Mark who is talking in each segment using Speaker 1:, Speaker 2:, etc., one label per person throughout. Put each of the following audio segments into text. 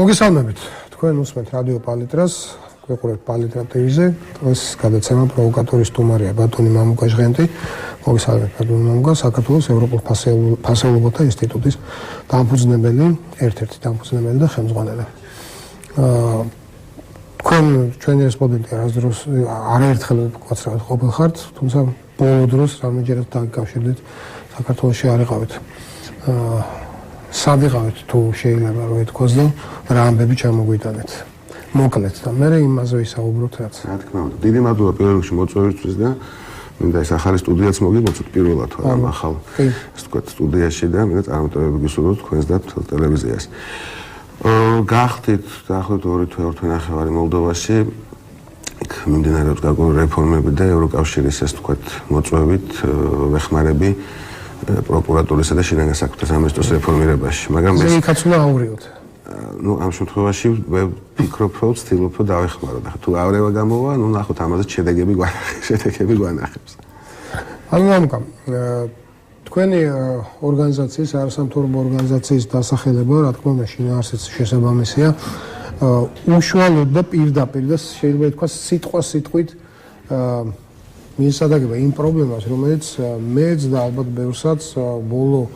Speaker 1: მოგესალმებით. თქვენ უსმენთ რადიო პალიტრას, გვეყურებთ პალიტრა TV-ზე. დღეს გადაცემა პროვოკატორის სტუმარია ბატონი მამუკა ჟღენტი. მოგესალმებით ბატონი მამუკა, საქართველოს ევროპულ ფასეულობათა ინსტიტუტის დამფუძნებელი, ერთ-ერთი დამფუძნებელი და ხელმძღვანელი. თქვენ ჩვენი რესპონდენტი არასდროს არაერთხელ უკაცრავად ყოფილ ხართ, თუმცა ბოლო დროს რამდენჯერაც დაგიკავშირდით საქართველოში არ იყავით. სად იყავით თუ შეიძლება რომ ეთქვას და რა ამბები ჩამოგვიტანეთ. მოკლედ და მე იმაზე ვისაუბროთ რაც.
Speaker 2: რა თქმა უნდა, დიდი მადლობა პირველ რიგში მოწვევისთვის და მინდა ეს ახალი სტუდიაც მოგიბოცოთ პირველად ამ ახალ ეს თქვა სტუდიაში და მინდა წარმატებები გისურვოთ თქვენს და მთელ ტელევიზიას. გახდით დაახლოებით 2 თვე ნახევარი მოლდოვაში. იქ მიმდინარეობს გარკვეული რეფორმები და ევროკავშირის ეს თქვა მოწვევით ვეხმარები პროკურატურისა და შინაგან საქმეთა სამინისტროს რეფორმირებაში, მაგრამ
Speaker 1: ეს იქაც უნდა აურიოთ.
Speaker 2: ნუ ამ შემთხვევაში ვფიქრობ, რომ ვცდილობ რომ დავეხმაროთ. ახლა თუ ავრევა გამოვა, ნუ ნახოთ ამაზე შედეგები გვანახებს.
Speaker 1: ანუ მამუკა, თქვენი ორგანიზაციის, არასამთავრობო ორგანიზაციის დასახელება, რა თქმა უნდა, შინაარსიც შესაბამისია. უშუალოდ და პირდაპირ და შეიძლება ითქვას სიტყვით მიესადაგება იმ პრობლემას, რომელიც მეც და ალბათ ბევრსაც ბოლო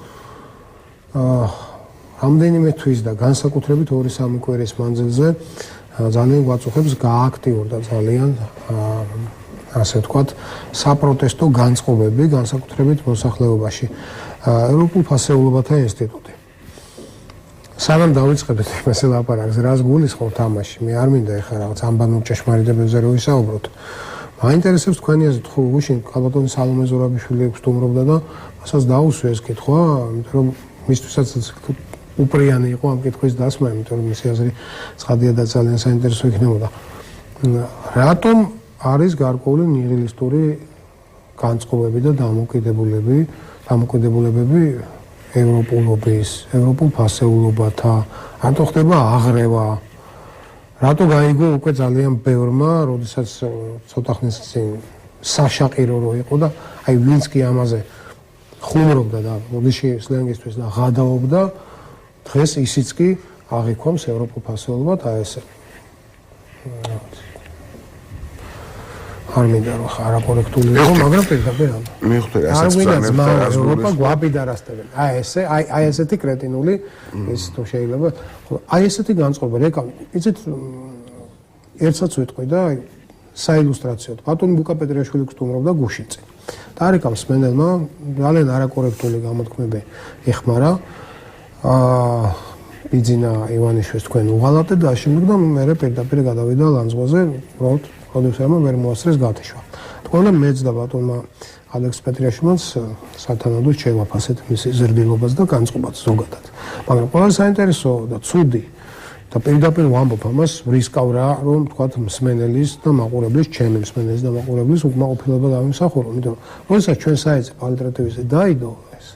Speaker 1: რამდენიმე თვის და განსაკუთრებით 2-3 კვირის მანძილზე ძალიან გვაწუხებს გააქტიურდა ძალიან ასე ვთქვათ საპროტესტო განწყობები, განსაკუთრებით მოსახლეობაში. ევროპულ ფასეულობათა ინსტიტუტი. სანამ დავიწყებთ ეს ლაპარაკს, რას გულისხმობთ ამაში? მე არ მინდა ეხლა რაღაც ამბანურ ჭეშმარიტებებზე რომ ვისაუბროთ. მაინტერესებს თქვენი აზრით, ხო გუშინ კალბატონი სალომე ზურაბიშვილი ექვსტუმრობდა და მასაც დაუსვე ეს კითხვა, იმიტომ რომ მისთვისაც უპრიანი იყო ამ კითხვის დასმა, იმიტომ რომ მისი აზრი ცხადია და ძალიან საინტერესო იქნებოდა. რატომ არის გარკვეული ნიჰილისტური განწყობები და დამოკიდებულებები ევროპულობის, ევროპულ ფასეულობათა, რატო ხდება აღრევა? რატო გაიგო უკვე ძალიან ბევრმა, როდესაც ცოტა ხნის წინ საშაყირო რო იყო და აი ვინც კი ამაზე ხუმრობდა და მოდიში სლენგისთვის და ღადაობდა, დღეს ისიც კი აღიქვამს ევროპულ ფასეულობად აი ესე. არ მინდა რომ არაკორექტული იყო, მაგრამ პირდაპირ ამ.
Speaker 2: მიხვდები,
Speaker 1: ასე ძმაო ევროპა გვაბიდარასტებენ. აი ესეთი კრეტინული ის თუ შეიძლება, აი ესეთი განწყობა, რეკა, იცით ერთსაც ვიტყვი და აი საილუსტრაციოდ. ბატონი ბუკა პეტრიაშვილი გსტუმრობდა გუშინ წინ. და არეკა მსმენელმა ძალიან არაკორექტული გამოთქმები ეხმარა. ბიძინა ივანიშვილს თქვენ უღალატეთ და შემდეგ და მე პირდაპირ გადავიდა ლანძღვაზე, უბრალოდ პროდიუსერმა ვერ მოასწრეს გათიშვა. თქონდა მეც და ბატონმა ალექს პეტრიაშვილს სათანადოდ შევაფასეთ მის ზრდილობას და განწყობას ზოგადად. მაგრამ ყველაზე საინტერესო და ცუდი და პირდაპირ ვამბობ ამას, ვრისკავ რა, რომ თქვათ მსმენელის და მაყურებლის, ჩემი მსმენელის და მაყურებლის უკმაყოფილება დავიმსახურო, იმიტომ რომ როდესაც ჩვენ საიტზე პალიტრა TV-ზე დაიდო ეს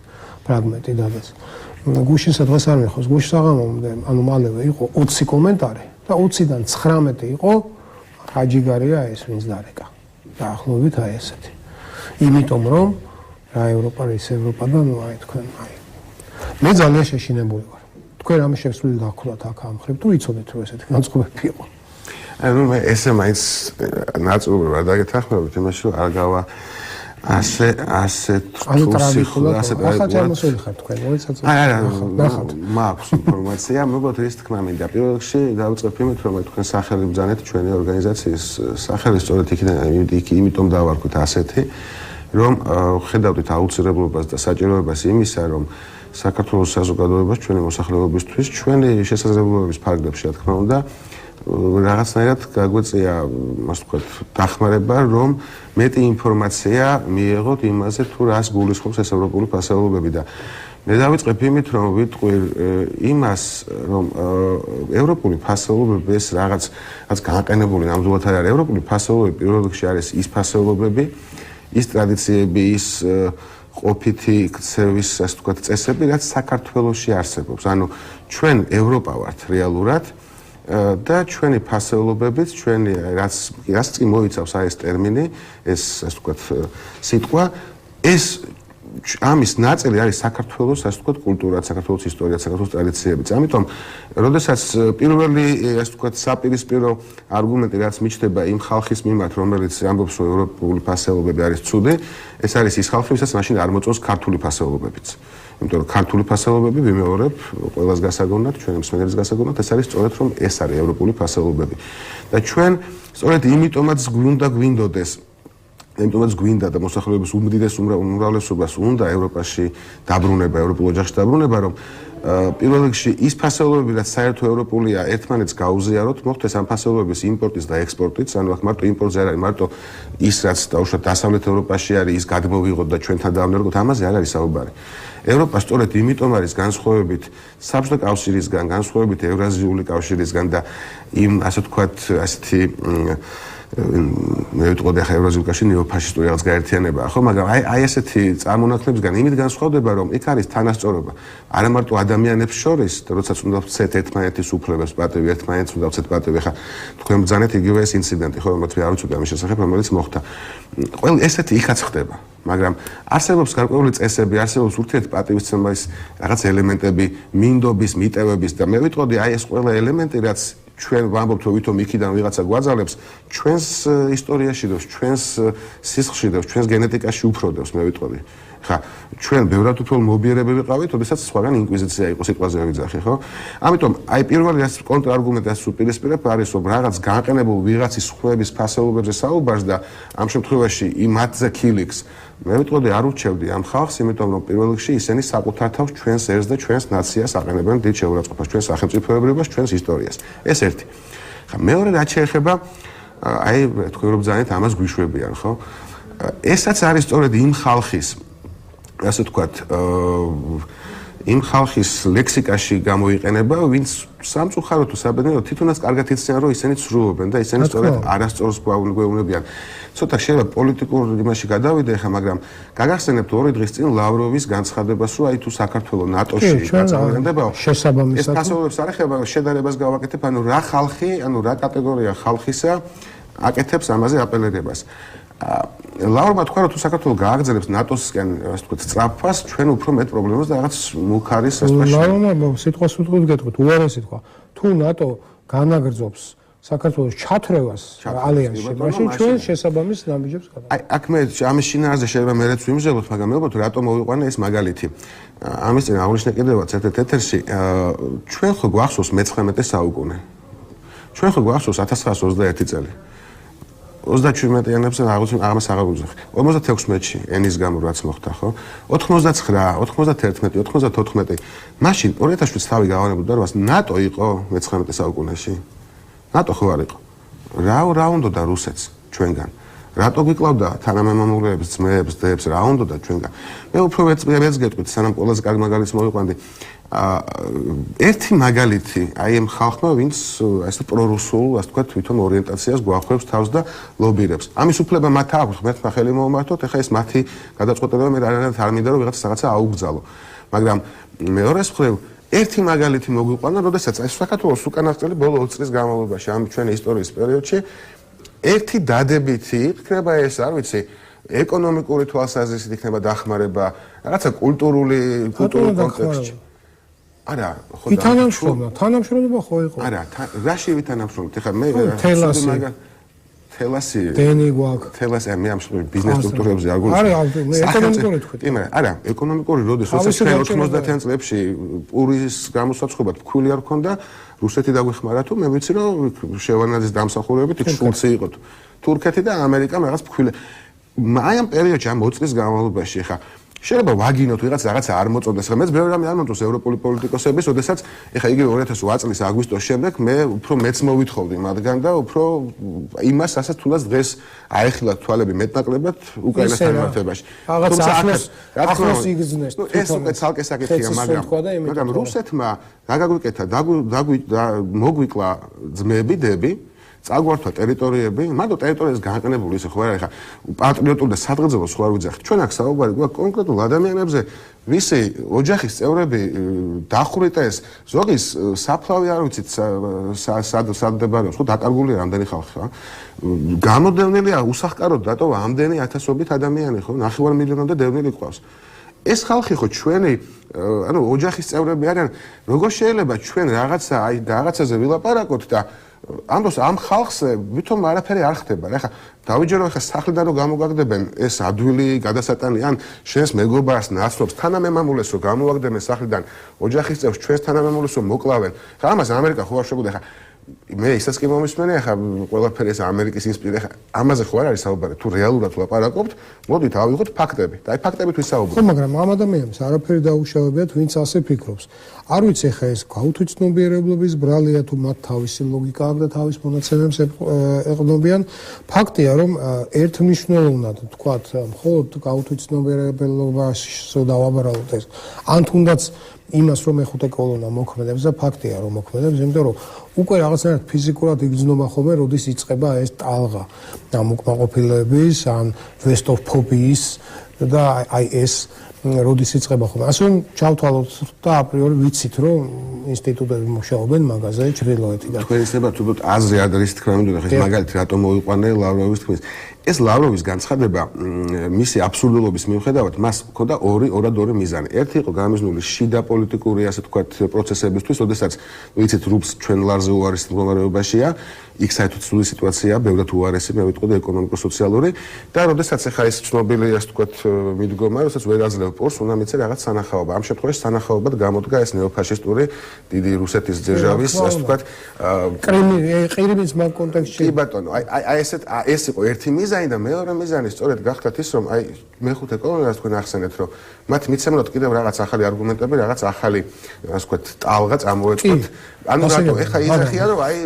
Speaker 1: ფრაგმენტი დადაც. გუშინსა დღეს არ მეხოს, გუშინ საღამომდე, ანუ მალევე იყო 20 კომენტარი და 20-დან 19 იყო აჯიგარია ეს ვინც დარეკა. დაახლოებით აი ესეთი. იმიტომ რომ რა ევროპა ის ევროპა და ნუ აი თქვენ აი. მე ძალიან შეშინებული ვარ. თქვენ ამ შეცვლილი დაგხვდათ აქ ამ ხრივ თუ იცოდეთ რომ ესეთი განწყობები იყო.
Speaker 2: ანუ მე ესე მაინც ნაწილობრივ არ დაგეთანხმებით იმაში რომ არ გავა ასე
Speaker 1: ტრაგიკულად ახლა ჩამოსული ხარ თქვენ მოიცადეთ.
Speaker 2: ნახავთ. მაქვს ინფორმაცია, მოგოთ ის თქმა მინდა. პირველ რიგში დავიწყებ იმით რომ თქვენ სახელი ბრძანეთ ჩვენი ორგანიზაციის სახელი სწორედ იმიტომ დავარქვით ასეთი, რომ ხედავდით აუცილებლობას და საჭიროებას იმისა, რომ საქართველოს საზოგადოებას ჩვენი მოსახლეობისთვის ჩვენი შესაძლებლობების ფარგლებში რა თქმა უნდა რაღაცნაირად გაგვეწია, ასე ვთქვათ, დახმარება, რომ მეტი ინფორმაცია მიიღოთ იმაზე, თუ რას გულისხმობს ეს ევროპული ფასეულობები და მე დავიწყებ იმით, რომ ვიტყვი იმას, რომ ევროპული ფასეულობები ეს რაღაც გააყენებული ნამდვილად არ არის. ევროპული ფასეულობები პირველ რიგში არის ის ფასეულობები, ის ტრადიციები, ის ყოფითი ქცევის, ასე ვთქვათ, წესები, რაც საქართველოში არსებობს. ანუ ჩვენ ევროპა ვართ რეალურად და ჩვენი ფასეულობებით, ჩვენი რაც კი მოიცავს ეს ტერმინი, ეს ასე ვთქვათ, სიტყვა, ეს ამის ნაწილი არის საქართველოს, ასე ვთქვათ, კულტურა, საქართველოს ისტორია, საქართველოს ტრადიციებიც. ამიტომ, როდესაც პირველი, ასე ვთქვათ, საპირისპირო არგუმენტი რაც მიჩნდება იმ ხალხის მიმართ, რომელიც ამბობს, რომ ევროპული ფასეულობები არის ცუდი, ეს არის ის ხალხი, ვისაც მაშინ არ მოწონს ქართული ფასეულობებიც. იმიტომ რომ ქართული ფასეულობები ვიმეორებ, ყველას გასაგონად, ჩვენი მსმენელის გასაგონად, ეს არის სწორედ რომ ეს არის ევროპული ფასეულობები. და ჩვენ სწორედ იმიტომაც გვინდოდეს იმიტომაც გვინდა და მოსახლეობის უმდიდრეს უმრავლესობას უნდა ევროპაში დაბრუნება, ევროპულ ოჯახში დაბრუნება, რომ პირველ რიგში ის ფასეულობები, რაც საერთო ევროპულია, ერთმანეთს გაუზიაროთ, მოხდეს ამ ფასეულობების იმპორტიც და ექსპორტიც, ანუ აქ მარტო იმპორტზე არ არის, მარტო ის რაც დაუშვათ დასავლეთ ევროპაში არის, ის გადმოვიღოთ და ჩვენთან დავნერგოთ, ამაზე არ არის საუბარი. ევროპა სწორედ იმიტომ არის განსხვავებით საბჭოთა კავშირისგან, განსხვავებით ევრაზიული კავშირისგან და იმ ასე ვთქვათ, ასეთი მე ვიტყოდი ახლა ევრაზიული კავშირი ნეოფაშისტური რაღაც გაერთიანება, ხო, მაგრამ აი ესეთი წარმონაქმნებისგან იმით განსხვავდება, რომ იქ არის თანასწორობა. არა მარტო ადამიანებს შორის, როდესაც უნდა ვცეთ ერთმანეთის უფლებებს, პატივი ერთმანეთს უნდა ვცეთ პატივი. ხა თქვენ ბრძანეთ იგივე ეს ინციდენტი, ხო, რომელიც არ ვიცოდი ამის შესახებ, რომელიც მოხდა. ყველა ესეთი იქაც ხდება, მაგრამ არსებობს გარკვეული წესები, არსებობს ურთიერთპატივისცემის რაღაც ელემენტები, მინდობის, მიტევების და მე ვიტყოდი აი ეს ყველა ელემენტი, რაც ჩვენ ვამბობთ, რომ ვითომ იქიდან ვიღაცა გვაძალებს, ჩვენს ისტორიაში დევს, ჩვენს სისხლში დევს, ჩვენს გენეტიკაში უფრო დევს, მე ვიტყოდი. ხა, ჩვენ ბევრად უფრო მობიერები ვიყავით, ოდესაც სხვაგან ინკვიზიცია იყო სიტყვაზე ვიძახი, ხო? ამიტომ აი პირველი რაც კონტრარგუმენტი რაც უპირისპირებ არის, რომ რაღაც განყენებულ ვიღაცის ხვების ფასეულობებზე საუბარს და ამ შემთხვევაში იმ მათზე ქილიქს მე ვიტყოდი არ ურჩევდი ამ ხალხს, იმიტომ რომ პირველ რიგში ისინი საკუთარ თავს ჩვენს ერს და ჩვენს ნაციას აყენებენ დიდ შეურაცხყოფას, ჩვენს სახელმწიფოებრიობას, ჩვენს ისტორიას. ეს ერთი. ხა მეორე რაც შეეხება აი თქვენ რომ ბრძანეთ ამას გვიშვებიან, ხო? ესაც არის სწორედ იმ ხალხის ასე ვთქვათ, იმ ხალხის ლექსიკაში გამოიყენება, ვინც სამწუხაროდ თუ საბედნიეროდ თვითონაც კარგად იციან, რომ ისინი ცრუობენ და ისინი სწორედ არასწორს გვეუბნებიან. ცოტა შეიძლება პოლიტიკურ იმაში გადავიდე ხა, მაგრამ გაგახსენებთ 2 დღის წინ ლავროვის განცხადებას, რომ აი თუ საქართველოს ნატოში გაწევრიანდებაო,
Speaker 1: შესაბამისად
Speaker 2: ეს ფასეულობებს არ ეხება, შედარებას გავაკეთებ, ანუ რა ხალხი, ანუ რა კატეგორია ხალხისა აკეთებს ამაზე აპელირებას. ლავრმა თქვა, რომ თუ საქართველოს გააგრძელებს ნატოსკენ, ასე ვთქვათ, სწრაფას, ჩვენ უფრო მეტ პრობლემას და რაღაც მუქარის ასპარეზში.
Speaker 1: ლავრმა სიტყვას უთხრით გეტყვით, უარესი თქვა. თუ ნატო განაგრძობს საქართველოს ჩათრევას ალიანსში, მაშინ ჩვენ შესაბამის ნაბიჯებს გადავიღებთ.
Speaker 2: აი, აქ მე ამის შინაარზე შეიძლება მეც ვიმსჯელოთ, მაგრამ მე ვფიქრობ, რატომ მოვიყვანე ეს მაგალითი. ამის წინ აღნიშნე კიდევაც ერთ ეთერში, ჩვენ ხო გვახსოვს მე-19 საუკუნე. ჩვენ ხო გვახსოვს 1921 წელი. 37-იანებზე ამას აღარ ვუძახი. 56-ში ენის გამო რაც მოხდა, ხო? 89, 91, 94. მაშინ 2007 თავი გავანებდა რომ ნატო იყო მე-19 საუკუნეში. ნატო ხო არ იყო. რა უნდოდა რუსეთს ჩვენგან? რატო გვიკლავდა თანამემამულეებს, ძმებს, დებს, რა უნდოდა ჩვენგან? მე უფრო მეც გეტყვით, სანამ ყველაზე კარგი მაგალითს მოვიყვანდი. ერთი მაგალითი აი ამ ხალხმა, ვინც ასე პრორუსულ, ასე ვთქვათ, თვითონ ორიენტაციას გვახვევს თავს და ლობირებს. ამის უფლება მათ აქვს, ღმერთმა ხელი მოუმართოთ, ეხლა ეს მათი გადაწყვეტილება მე არ მინდა რომ ვიღაცა რაღაცა აუგზალო. მაგრამ მეორეს მხრივ ერთი მაგალითი მოგვიყვანა, როდესაც აი საქართველოს უკანასკნელი ბოლო 20 წლის განმავლობაში ამ ჩვენი ისტორიის პერიოდში ერთი დადებითი იქნება ეს, არ ვიცი, ეკონომიკური თვალსაზრისით იქნება დახმარება, რაღაცა კულტურული კონტექსტში. არა, ხო და
Speaker 1: თანამშრომლობა ხო იყო?
Speaker 2: არა, რაში ვითანამშრომლობთ? ეხლა მე თელასი
Speaker 1: დენი გვაქვს.
Speaker 2: თელასი მე ამ ბიზნეს სტრუქტურებზე არ გულისხმობ.
Speaker 1: არა, ეკონომიკური თქვით.
Speaker 2: არა, ეკონომიკური როდის, როცა ჩვენ 90-იან წლებში პურის გამოსაცხობად ფქვილი არ ქონდა, რუსეთი დაგვეხმარა თუ მე ვიცი რომ შევანაძის დამსახურებით იქ შულცი იყო თურქეთი და ამერიკა რაღაც ფქვილი. აი ამ პერიოდში ამ 20 წლის განმავლობაში ხა შეიძლება ვაგინოთ რაღაცა არ მოწონდეს, ხა მეც ბევრი რამე არ მომწონს ევროპული პოლიტიკოსების, ოდესაც ეხა იგივე 2008 წლის აგვისტოს შემდეგ მე უფრო მეც მოვითხოვდი მათგან და უფრო იმას, რასაც თუნდაც დღეს აეხილათ თვალები მეტნაკლებად უკრაინასთან მიმართებაში.
Speaker 1: თუმცა ახლოს იგრძნეს.
Speaker 2: ეს უკვე ცალკე საკითხია, მაგრამ რუსეთმა დაგაგვიკეთა, მოგვიკლა ძმები, დები წაგვართვა ტერიტორიები, მარტო ტერიტორიას განყენებული ისე ხო არა, ხა პატრიოტული და სადღეძელო სხვა ვიძახით. ჩვენ აქ საუბარი გვაქვს კონკრეტულ ადამიანებზე, ვისი ოჯახის წევრები დახვრიტეს, ზოგის საფლავი არ ვიცით სად მდებარეობს, ხო დაკარგულია რამდენი ხალხი, ხა. გამოდევნილია უსახკაროდ დატოვა ამდენი ათასობით ადამიანი, ხო, 9 მილიონამდე დევნილი ყავს. ეს ხალხი ხო ჩვენი ანუ ოჯახის წევრები არიან, როგორ შეიძლება ჩვენ რაღაცაზე ვილაპარაკოთ და ამ ხალხზე ვითომ არაფერი არ ხდება. ეხლა დავიჯერო ეხლა სახლიდან რომ გამოგაგდებენ ეს ადვილი გადასატანი ან შენს მეგობარს ნაცნობს თანამემამულეს რომ გამოვაგდებენ სახლიდან ოჯახის წევრს ჩვენს თანამემამულეს რომ მოკლავენ. ხა ამას ამერიკა ხო არ შეგვიძლია ეხლა მე ისაც კი მომისმენი ახლა ყველაფერი ეს ამერიკის ინსპირა ახლა ამაზე ხო არ არის საუბარი თუ რეალურად ვლაპარაკობთ მოდით ავიღოთ ფაქტები და აი ფაქტებით ვისაუბროთ
Speaker 1: ხო მაგრამ ამ ადამიანს არაფერი დაუშავებიათ ვინც ასე ფიქრობს არ ვიცი ახლა ეს გაუთვითცნობიერებლობის ბრალია თუ მათ თავისი ლოგიკა აქვს და თავის მონაცემებს ეყრდნობიან ფაქტია რომ ერთმნიშვნელოვნად თქვათ მხოლოდ გაუთვითცნობიერებლობას დავაბარალოთ ეს ან თუნდაც იმას რომ ეხუთე კოლონა მოქმედებს და ფაქტია რომ მოქმედებს იმიტომ რომ უკვე რაღაცნაირად ფიზიკურად იგრძნობა ხოლმე როდის იწყება ეს ტალღა ამ უკმაყოფილების ან ვესტოფობიის და აი ეს როდის იწყება ხოლმე ასე რომ ჩავთვალოთ და აპრიორი ვიცით რომ ინსტიტუტები მუშაობენ მაგაზე ჩრდილოეთიდან
Speaker 2: თქვენ ისება თუ აზრი არ არის თქმა უნდა ხეს მაგალითად რატომ მოიყვანე ლავროვის თქმის ეს ლავროვის განცხადება მისი აბსურდულობის მიუხედავად მას ჰქონდა ორი მიზანი. ერთი იყო გამიზნული შიდა პოლიტიკური ასე ვთქვათ პროცესებისთვის, როდესაც ვიცით რუბლს ჩვენ ლარზე უარეს მდგომარეობაშია, იქ საერთოდ სრული სიტუაცია, ბევრად უარესი, მე ვიტყოდი ეკონომიკო-სოციალური და როდესაც ახლა ეს ცნობილი ასე ვთქვათ მიდგომა, როდესაც ვერ აძლევ პორს, უნდა მიცე რაღაც სანახაობა. ამ შემთხვევაში სანახაობად გამოდგა ეს ნეოფაშისტური დიდი რუსეთის ძერჟავის ასე ვთქვათ
Speaker 1: ყირიმის მაგ კონტექსტში.
Speaker 2: კი ბატონო, აი ეს იყო ერთი მიზანი და მეორე მიზანი სწორედ გახდათ ის რომ აი მეხუთე კოლონას თქვენ ახსენეთ რომ მათ მიცემნოთ კიდევ რაღაც ახალი არგუმენტები, რაღაც ახალი ასე ვთქვათ ტალღა წამოეწყოთ. ანუ რატო ეხა იზახია რომ აი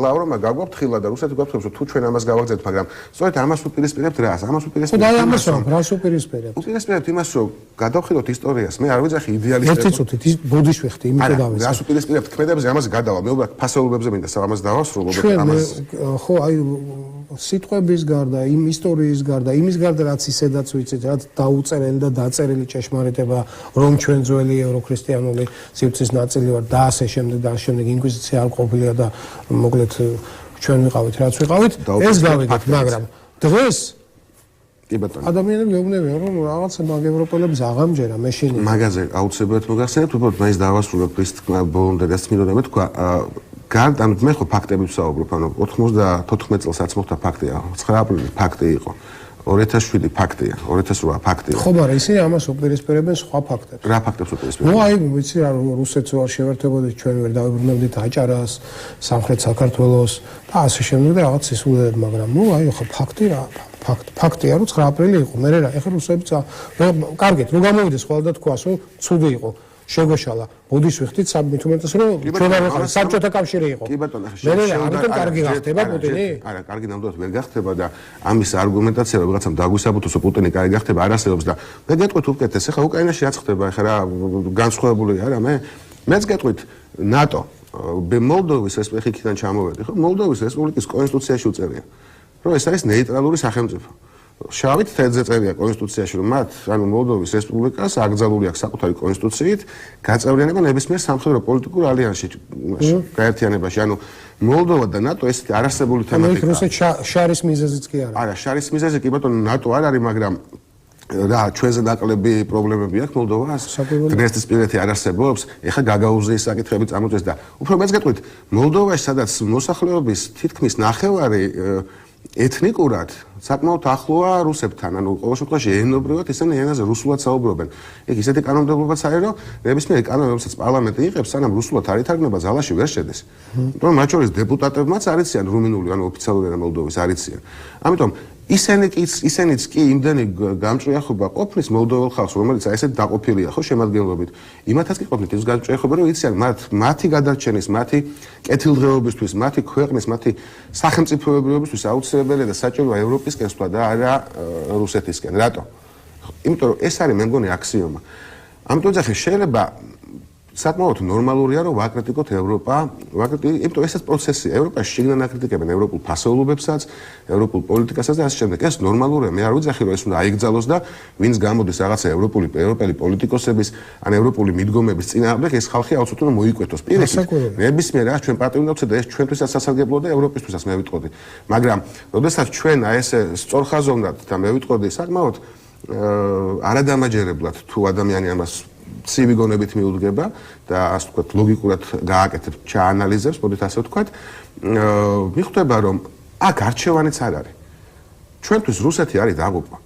Speaker 2: ლავრომა გაგვაქვს ხილა და რუსეთი გვაქვს რომ თუ ჩვენ ამას გავაგზავნებთ, მაგრამ სწორედ ამას უპირისპირებთ რას? ამას უპირისპირებთ.
Speaker 1: და ამას რას უპირისპირებთ?
Speaker 2: უპირისპირებთ იმას რომ გადავხედოთ ისტორიას. მე არ ვიძახი იდეალისტები.
Speaker 1: ერთი წუთით ის ბოდიშ ვეხტი, იმიტომ დავეს.
Speaker 2: რას უპირისპირებთ ქმედებებზე ამას გადავა. მე უბრალოდ ფასეულობებზე მინდა ამას დავასრულოთ
Speaker 1: ამას. ხო აი სიტყვების გარდა, იმ ისტორიის გარდა, იმის გარდა რაც ისედაც ვიცით, რაც დაუწერელი და დაწერილი ჭეშმარიტება, რომ ჩვენ ძველი ევროქრისტიანული სივრცის ნაწილი ვარ და ასე შემდეგ და ასე შემდეგ ინკვიზიცია არ ყოფილია და მოკლედ ჩვენ ვიყავით რაც ვიყავით, ეს გავიგეთ, მაგრამ დღეს
Speaker 2: კი ბატონო.
Speaker 1: ადამიანები გეუბნებიან რომ რაღაცა მაგ ევროპელებს აღამჯერა მეშინი.
Speaker 2: მაგაზე აუცილებლად მოგახსენებთ, უბრალოდ მაინც დავასრულებ ის ბოლომდე რაც მინდოდა მე თქვა ანუ მე ხო ფაქტები ვსაუბრობ, ანუ 94 წელსაც მოხდა ფაქტია, 9 აპრილი ფაქტი იყო. 2007 ფაქტია, 2008 ფაქტია.
Speaker 1: ხო, მაგრამ ისინი ამას უპირისპირებენ სხვა ფაქტებს.
Speaker 2: რა ფაქტებს უპირისპირებენ?
Speaker 1: ნუ აი, ვიცი რა, რუსეთს ვარ შევერთებოდით, ჩვენ ვერ დავიბრუნებდით აჭარას, სამხრეთ საქართველოს და ასე შემდეგ და რაღაც ისულელად, მაგრამ ნუ აი, ხო ფაქტი რა, ფაქტია, რომ 9 აპრილი იყო. მე რა, ეხლა რუსებიც კარგით, რომ გამოვიდეს ხოლმე და თქვას, რომ ცუდი იყო. შეგვეშალა ბოდიშ ვიხდით მით უმეტეს რომ ჩვენ არ ვიყავით საბჭოთა კავშირი იყო
Speaker 2: კი ბატონო ახლა
Speaker 1: მე ამიტომ კარგი გახდება პუტინი
Speaker 2: არა კარგი ნამდვილად ვერ გახდება და ამის არგუმენტაცია რომ რაღაცამ დაგვისაბუთოს რომ პუტინი კარგი გახდება არ არსებობს და მე გეტყვით უკეთეს ახლა უკრაინაში რაც ხდება ახლა რა განსხვავებული არა მეც გეტყვით ნატო მოლდოვის რესპუბლიკიდან ჩამოვედი ხო მოლდოვის რესპუბლიკის კონსტიტუციაში უწერია რომ ეს არის ნეიტრალური სახელმწიფო შავით თეთრზე წერია კონსტიტუციაში რომ მათ ანუ მოლდოვის რესპუბლიკას აკრძალული აქვს საკუთარი კონსტიტუციით გაწევრიანება ნებისმიერ სამხედრო პოლიტიკურ ალიანსში გაერთიანებაში ანუ მოლდოვა და ნატო ეს არასებული თემატიკაა
Speaker 1: რუსეთს შარის მიზეზიც კი არა
Speaker 2: არა შარის მიზეზი კი ბატონო ნატო არ არის მაგრამ რა ჩვენზე ნაკლები პრობლემები აქვს მოლდოვას დნესტრისპირეთი არ არსებობს ეხლა გაგაუზიის საკითხები წამოწეს და უფრო მეც გეტყვით მოლდოვაში სადაც მოსახლეობის თითქმის ნახევარი ეთნიკურად საკმაოდ ახლოა რუსებთან, ანუ ყოველ შემთხვევაში ენობრივად ისინი ენაზე რუსულად საუბრობენ. ეგ ისეთი კანონმდებლობაც არის, რომ ნებისმიერ კანონმდებლობსაც პარლამენტი იღებს, სანამ რუსულად არ ითარგმნება, ზალაში ვერ შედეს. თუმცა მათ შორის დეპუტატებმაც არიციან რუმინული, ანუ ოფიციალური ენა მოლდოვის არიციან. ამიტომ ისინიც კი იმდენი გამჭრიახობა ყოფნის მოლდოელ ხალხს, რომელიც აი ესეთ დაყოფილია ხო შემადგენლობით. იმათაც კი ყოფნით ის გამჭრიახობა, რომ იციან მათი გადარჩენის, მათი კეთილდღეობისთვის, მათი ქვეყნის, მათი სახელმწიფოებრიობისთვის აუცილებელია და საჭიროა ევროპისკენ სვლა და არა რუსეთისკენ. რატო? იმიტომ რომ ეს არის მე მგონი აქსიომა. ამიტომ ძახი შეიძლება საკმაოდ ნორმალურია რომ ვაკრიტიკოთ ევროპა, იმიტომ ესაც პროცესია. ევროპაში შიგნიდან აკრიტიკებენ ევროპულ ფასეულობებსაც, ევროპულ პოლიტიკასაც და ასე შემდეგ. ეს ნორმალურია. მე არ ვიძახი რომ ეს უნდა აიგზალოს და ვინც გამოდის რაღაცა ევროპელი პოლიტიკოსების ან ევროპული მიდგომების წინააღმდეგ ეს ხალხი აუცილებლად უნდა მოიკვეთოს. პირიქით, ნებისმიერ რა ჩვენ პატრიოტებსა და ეს ჩვენთვისაც სასარგებლოა და ევროპისთვისაც მე ვიტყოდი. მაგრამ როდესაც ჩვენ აი ესე სწორხაზოვნად და მე ვიტყოდი საკმაოდ არადამაჯერებლად თუ ადამიანი ამას ცივი გონებით მიუდგება და ასე ვთქვათ ლოგიკურად გააკეთებს, ჩაანალიზებს, მოდით ასე ვთქვათ, მიხვდება რომ აქ არჩევანიც არ არის. ჩვენთვის რუსეთი არის დაღუპვა.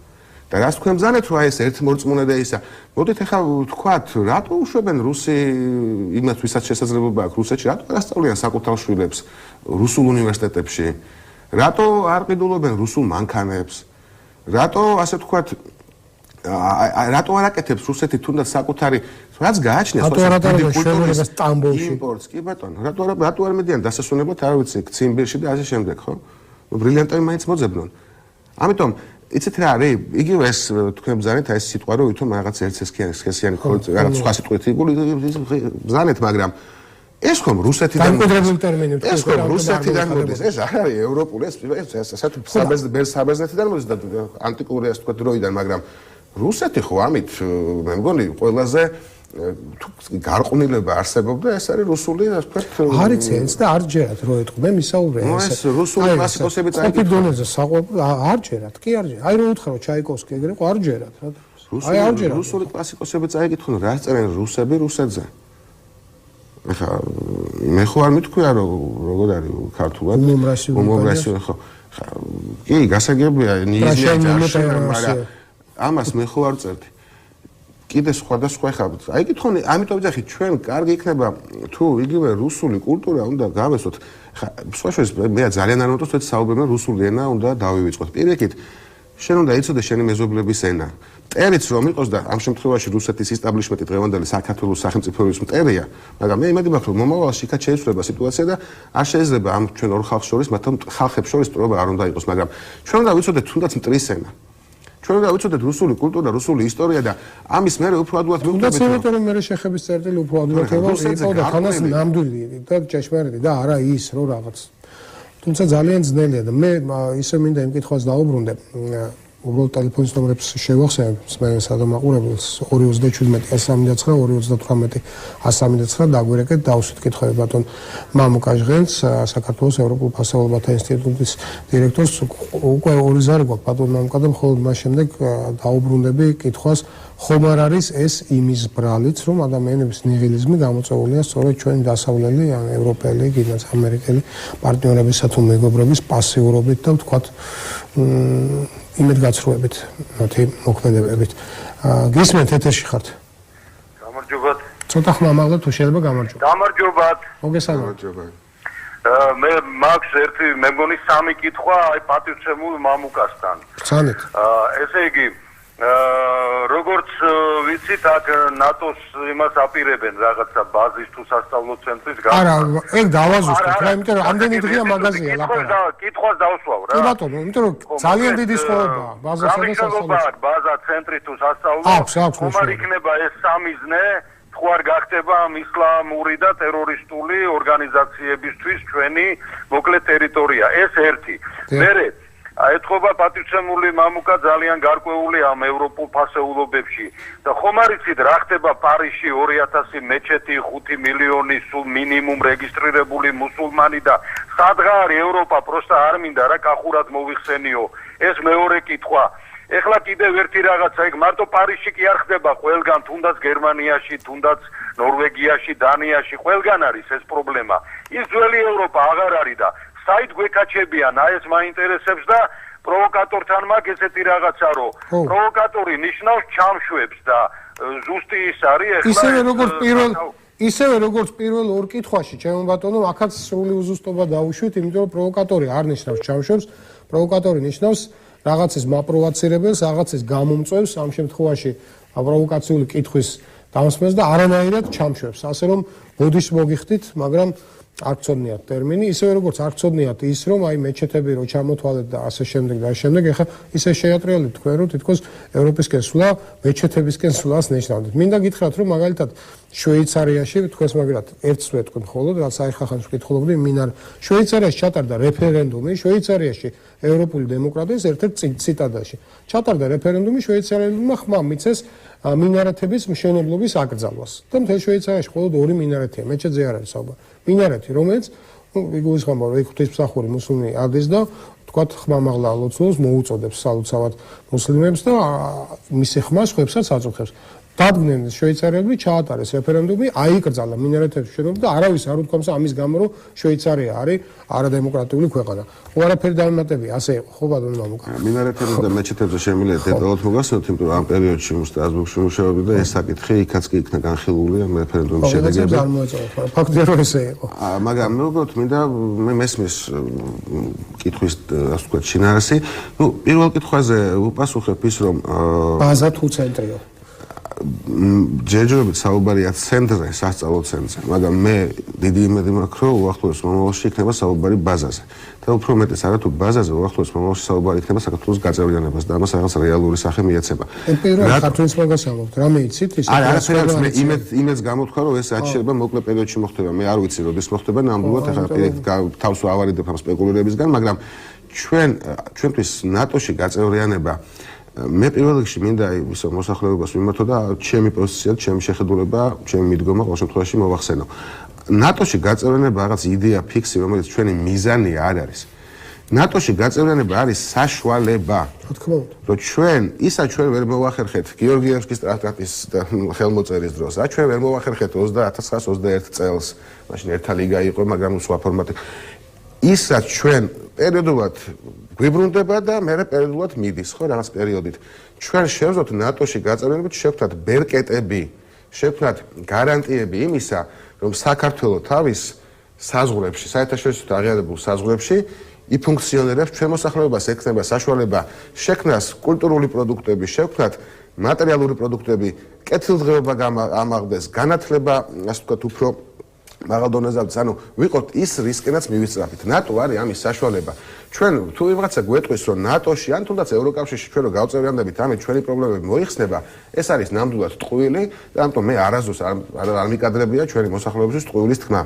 Speaker 2: და რას თქვენ ბრძანეთ რომ აი ეს ერთმორწმუნე და ისა. მოდით ახლა ვთქვათ, რატო უშვებენ რუსი იმას ვისაც შესაძლებლობა აქვს რუსეთში, რატო არ ასწავლიან საკუთარ შვილებს რუსულ უნივერსიტეტებში? რატო არ ყიდულობენ რუსულ მანქანებს? რატო ასე ვთქვათ რატო არ აკეთებს რუსეთი თუნდაც საკუთარი რაც გააჩნიეს
Speaker 1: კულტურის სტამბოლში
Speaker 2: იმპორტს კი ბატონო რატო არ მედიან დასასვენებლად არ ვიცი ციმბირში და ასე შემდეგ ხო ბრილიანტები მაინც მოძებნონ ამიტომ იცით რა არის იგივე ეს თქვენ ბრძანეთ აი ეს სიტყვა რომ ვითომ რაღაც ერთსქესიანი რაღაც სხვა სიტყვით ბრძანეთ მაგრამ ეს ხომ რუსეთიდან
Speaker 1: დამკვიდრებული ტერმინი
Speaker 2: ეს ხომ რუსეთიდან მოდის ეს არ არის ევროპული ეს საბერძნეთიდან მოდის და ანტიკური ასე თქვა დროიდან მაგრამ რუსეთი ხო ამით მე მგონი ყველაზე თუ გარყვნილება არსებობდა ეს არის რუსული ასე ვთქვათ
Speaker 1: არის ეს და არ ჯერათ რო ეთქო მე მისაუბრე
Speaker 2: ეს რუსული კლასიკოსები
Speaker 1: წაიკითხა დონეზე არ ჯერათ კი არ ჯერათ აი რო უთხრა რომ ჩაიკოვსკი ეგრე ყო არ ჯერათ რა აი არ ჯერათ
Speaker 2: რუსული კლასიკოსები წაიკითხონ რა წერენ რუსები რუსეთზე ეხა მე ხო არ მithქვია რომ როგორ არის ქართულად უმობრასი ხო კი გასაგებია ნიზმი მაგრამ ამას მე ხო არ წერდი კიდე სხვადასხვა ხარ აი კითხონი ამიტომ ვიძახი ჩვენ კარგი იქნება თუ იგივე რუსული კულტურა უნდა გავესოთ ხა სხვა შეიძლება მე ძალიან არ მომწონს საუბრობენ რუსული ენა უნდა დავივიწყოთ პირიქით შენ უნდა იცოდე შენი მეზობლების ენა მტერიც რომ იყოს და ამ შემთხვევაში რუსეთის ისტაბლიშმენტი დღევანდელი საქართველოს სახელმწიფოების მტერია მაგრამ მე იმედი მაქვს რომ მომავალში იქაც შეიცვლება სიტუაცია და არ შეიძლება ამ ჩვენ ორ ხალხს შორის მათ ხალხებს შორის ტრობა არ უნდა იყოს მაგრამ ჩვენ უნდა ვიცოდეთ თუნდაც მტრის ენა ჩვენ უნდა ვიცოდეთ რუსული კულტურა, რუსული ისტორია და ამის მერე უფრო ადვილად მივხვდებით.
Speaker 1: თუნდაც იმიტომ რომ მე შეხედვის წერტილი უფრო ადვილად იყო და თანას ნამდვილი და ჭეშმარიტი და არა ის რო რაღაც. თუმცა ძალიან ძნელია და მე ისე მინდა იმ კითხვას დაუბრუნდე. უბრალოდ ტელეფონის ნომრებს შევახსენებ მე სადამაყურებელს 239-239 დაგვირეკეთ დავუსვით კითხვები ბატონ მამუკა ჟღენს საქართველოს ევროპულ ფასეულობათა ინსტიტუტის დირექტორს უკვე 2 ზარი გვაქვს ბატონ მამუკა და მხოლოდ მას შემდეგ დაუბრუნდები კითხვას ხომ არ არის ეს იმის ბრალიც რომ ადამიანების ნიჰილიზმი გამოწვეულია სწორედ ჩვენი დასავლელი ან ევროპელი კიდაც ამერიკელი პარტნიორებისა თუ მეგობრების პასიურობით და ვთქვათ იმედგაცრუებით, მათი მოქმედებებით. გისმენთ ეთერში ხართ?
Speaker 3: გამარჯობათ.
Speaker 1: ცოტა ხმამაღლა თუ შეიძლება გამარჯობა.
Speaker 3: გამარჯობათ.
Speaker 1: მოგესალმებით.
Speaker 3: მე მაქვს ერთი მე მგონი 3 კითხვა აი პატივცემულ მამუკასთან.
Speaker 1: ბრძანეთ.
Speaker 3: ესე იგი როგორც ვიცით აქ ნატოს იმას აპირებენ რაღაცა ბაზის თუ სასწავლო ცენტრის
Speaker 1: გახსნა. არა, ეგ დავაზუსტეთ რა, იმიტომ რომ ამდენი დღეა მაღაზია ლაპარაკი.
Speaker 3: კითხვას დავსვავ რა.
Speaker 1: კი ბატონო, იმიტომ რომ ძალიან დიდი სხვაობაა ბაზასა და სასწავლო.
Speaker 3: ბაზა, ცენტრი თუ სასწავლო. ხომ არ იქნება ეს სამიზნე თუ არ გახდება ამ ისლამური და ტერორისტული ორგანიზაციებისთვის ჩვენი მოკლე ტერიტორია. ეს ერთი. მერე ეთქობა პატივცემული მამუკა ძალიან გარკვეული ამ ევროპულ ფასეულობებში და ხომ არ იცით რა ხდება პარიზში 2000 მეჩეთი 5 მილიონი სულ მინიმუმ რეგისტრირებული მუსულმანი და სადღარ ევროპა პროსტა არ მინდა რა კახურად მოვიხსენიო ეს მეორე კითხვა ეხლა კიდევ ერთი რაღაცა ეგ მარტო პარიზში კი არ ხდება ყველგან თუნდაც გერმანიაში თუნდაც ნორვეგიაში დანიაში ყველგან არის ეს პრობლემა ის ძველი ევროპა აღარ არის და საით გვეკაჩებიან აი ეს მაინტერესებს და პროვოკატორთან მაქვს ესეთი რაღაცა რომ პროვოკატორი ნიშნავს ჩამშვებს და ზუსტი ის არის ეხლა
Speaker 1: ისევე როგორც პირველ ორ კითხვაში ჩემო ბატონო აქაც სრული უზუსტობა დავუშვით იმიტომ რომ პროვოკატორი არ ნიშნავს ჩამშვებს პროვოკატორი ნიშნავს რაღაცის მაპროვოცირებელს რაღაცის გამომწვევს ამ შემთხვევაში პროვოკაციული კითხვის დამსმელს და არანაირად ჩამშვებს ასე რომ ბოდიშს მოგიხდით მაგრამ არ გწოდნიათ ტერმინი, ისევე როგორც არ გწოდნიათ ის, რომ აი მეჩეთები რო ჩამოთვალეთ და ასე შემდეგ და ასე შემდეგ, ეხლა ისე შეატრიალეთ თქვენ, რომ თითქოს ევროპისკენ სვლა, მეჩეთებისკენ სვლას ნიშნავდით. მინდა გითხრათ, რომ მაგალითად შვეიცარიაში თქვენს მაგალითად ერთს ვეთქვი მხოლოდ, რაც აიხახანს ვკითხულობდი, შვეიცარიაში ჩატარდა რეფერენდუმი, შვეიცარიაში ევროპული დემოკრატიის ერთ-ერთ ციტადელში. ჩატარდა რეფერენდუმი, შვეიცარიელებმა ხმა მიცეს მინარეთების მშენებლობის აკრძალვას. და მთელ შვეიცარიაში მხოლოდ 2 მინარეთია, მეჩეთზე არ არის საუბარი. მინარეთი, რომელიც იგივე ხომ იქ ღვთისმსახური მუსლიმი ადის და თქვათ ხმამაღლა ლოცულს მოუწოდებს სალოცავად მუსლიმებს და მისი ხმას ხვებსაც აწუხებს. დადგნენ შვეიცარიელები, ჩაატარეს რეფერენდუმი, აიკრძალა მინარეთების შენობა და არავის არ უთქვამს ამის გამო, რომ შვეიცარია არის არადემოკრატიული ქვეყანა. უარაფერი დამატებია, ასე იყო, ხო ბატონო მამუკა.
Speaker 2: მინარეთებზე და მეჩეთებზე შემიძლია დეტალურად მოგახსენოთ, იმიტომ რომ ამ პერიოდში სტრასბურგში მუშაობდი და ეს საკითხი იქაც კი იქნა განხილული ამ რეფერენდუმის შედეგები.
Speaker 1: არ მოეწონა, ფაქტია რომ ესე იყო.
Speaker 2: მაგრამ მოგოთ მინდა მე მესმის კითხვის ასე ვთქვათ შინაარსი. პირველ კითხვაზე ვუპასუხებ ის რომ
Speaker 1: ბაზა თუ ცენტრიო.
Speaker 2: ჯერჯერობით საუბარია ცენტრზე, სასწავლო ცენტრზე, მაგრამ მე დიდი იმედი მაქვს, რომ უახლოეს მომავალში იქნება საუბარი ბაზაზე. და უფრო მეტიც არა თუ ბაზაზე, უახლოეს მომავალში საუბარი იქნება საქართველოს გაწევრიანებას და ამას რაღაც რეალური სახე მიეცემა.
Speaker 1: პირველ ქართულის მაგას ამბობთ, რამე იცით ის?
Speaker 2: არა, მე იმედს გამოთქვა, რომ ეს რაც შეიძლება მოკლე პერიოდში მოხდება. მე არ ვიცი, როდის მოხდება, ნამდვილად ახლა თავს ავარიდებ ამ სპეკულირებისგან, მაგრამ ჩვენთვის ნატოში გაწევრიანება მე პირველ რიგში მინდა ისო მოსახლეობას მიმართო და ჩემი პოზიცია, ჩემი შეხედულება, ჩემი მიდგომა ყოველ შემთხვევაში მოვახსენო. ნატოში გაწევრიანება რაღაც იდეა ფიქსი, რომელიც ჩვენი მიზანი არ არის. ნატოში გაწევრიანება არის საშუალება.
Speaker 1: რა თქმა უნდა.
Speaker 2: რომ ჩვენ ვერ მოვახერხეთ გეორგიევსკის ტრაქტატის ხელმოწერის დროს, ჩვენ ვერ მოვახერხეთ 1921 წელს, მაშინ ერთა ლიგა იყო, მაგრამ სხვა ფორმატი. ისაც ჩვენ პერიოდულად გვიბრუნდება და მე პერიოდულად მიდის, ხო, რაღაც პერიოდით. ჩვენ შევძოთ ნატოში გაწევრიანებით, შევქმნათ ბერკეტები, შევქმნათ გარანტიები იმისა, რომ საქართველოს თავის საზღვრებში, საერთაშორისო აღიარებულ საზღვრებში იფუნქციონირებს, ჩვენ მოსახლეობას ექნება საშუალება შექმნას კულტურული პროდუქტები, შევქმნათ მატერიალური პროდუქტები, კეთილდღეობა ამაღლდეს, განათლება, ასე ვთქვათ, უფრო მაღალ დონეზე, ანუ ვიყოთ ის რისკენაც მივისწრაფით. ნატო არის ამის საშუალება. ჩვენ თუ ვიღაცა გვეტყვის, რომ ნატოში ან თუნდაც ევროკავშირში ჩვენ რო გავწევრიანდებით, ამით ჩვენი პრობლემები მოიხსნება, ეს არის ნამდვილად ტყუილი და ამიტომ მე არასდროს არ მიკადრებია ჩვენი მოსახლეობის ტყუილის თქმა.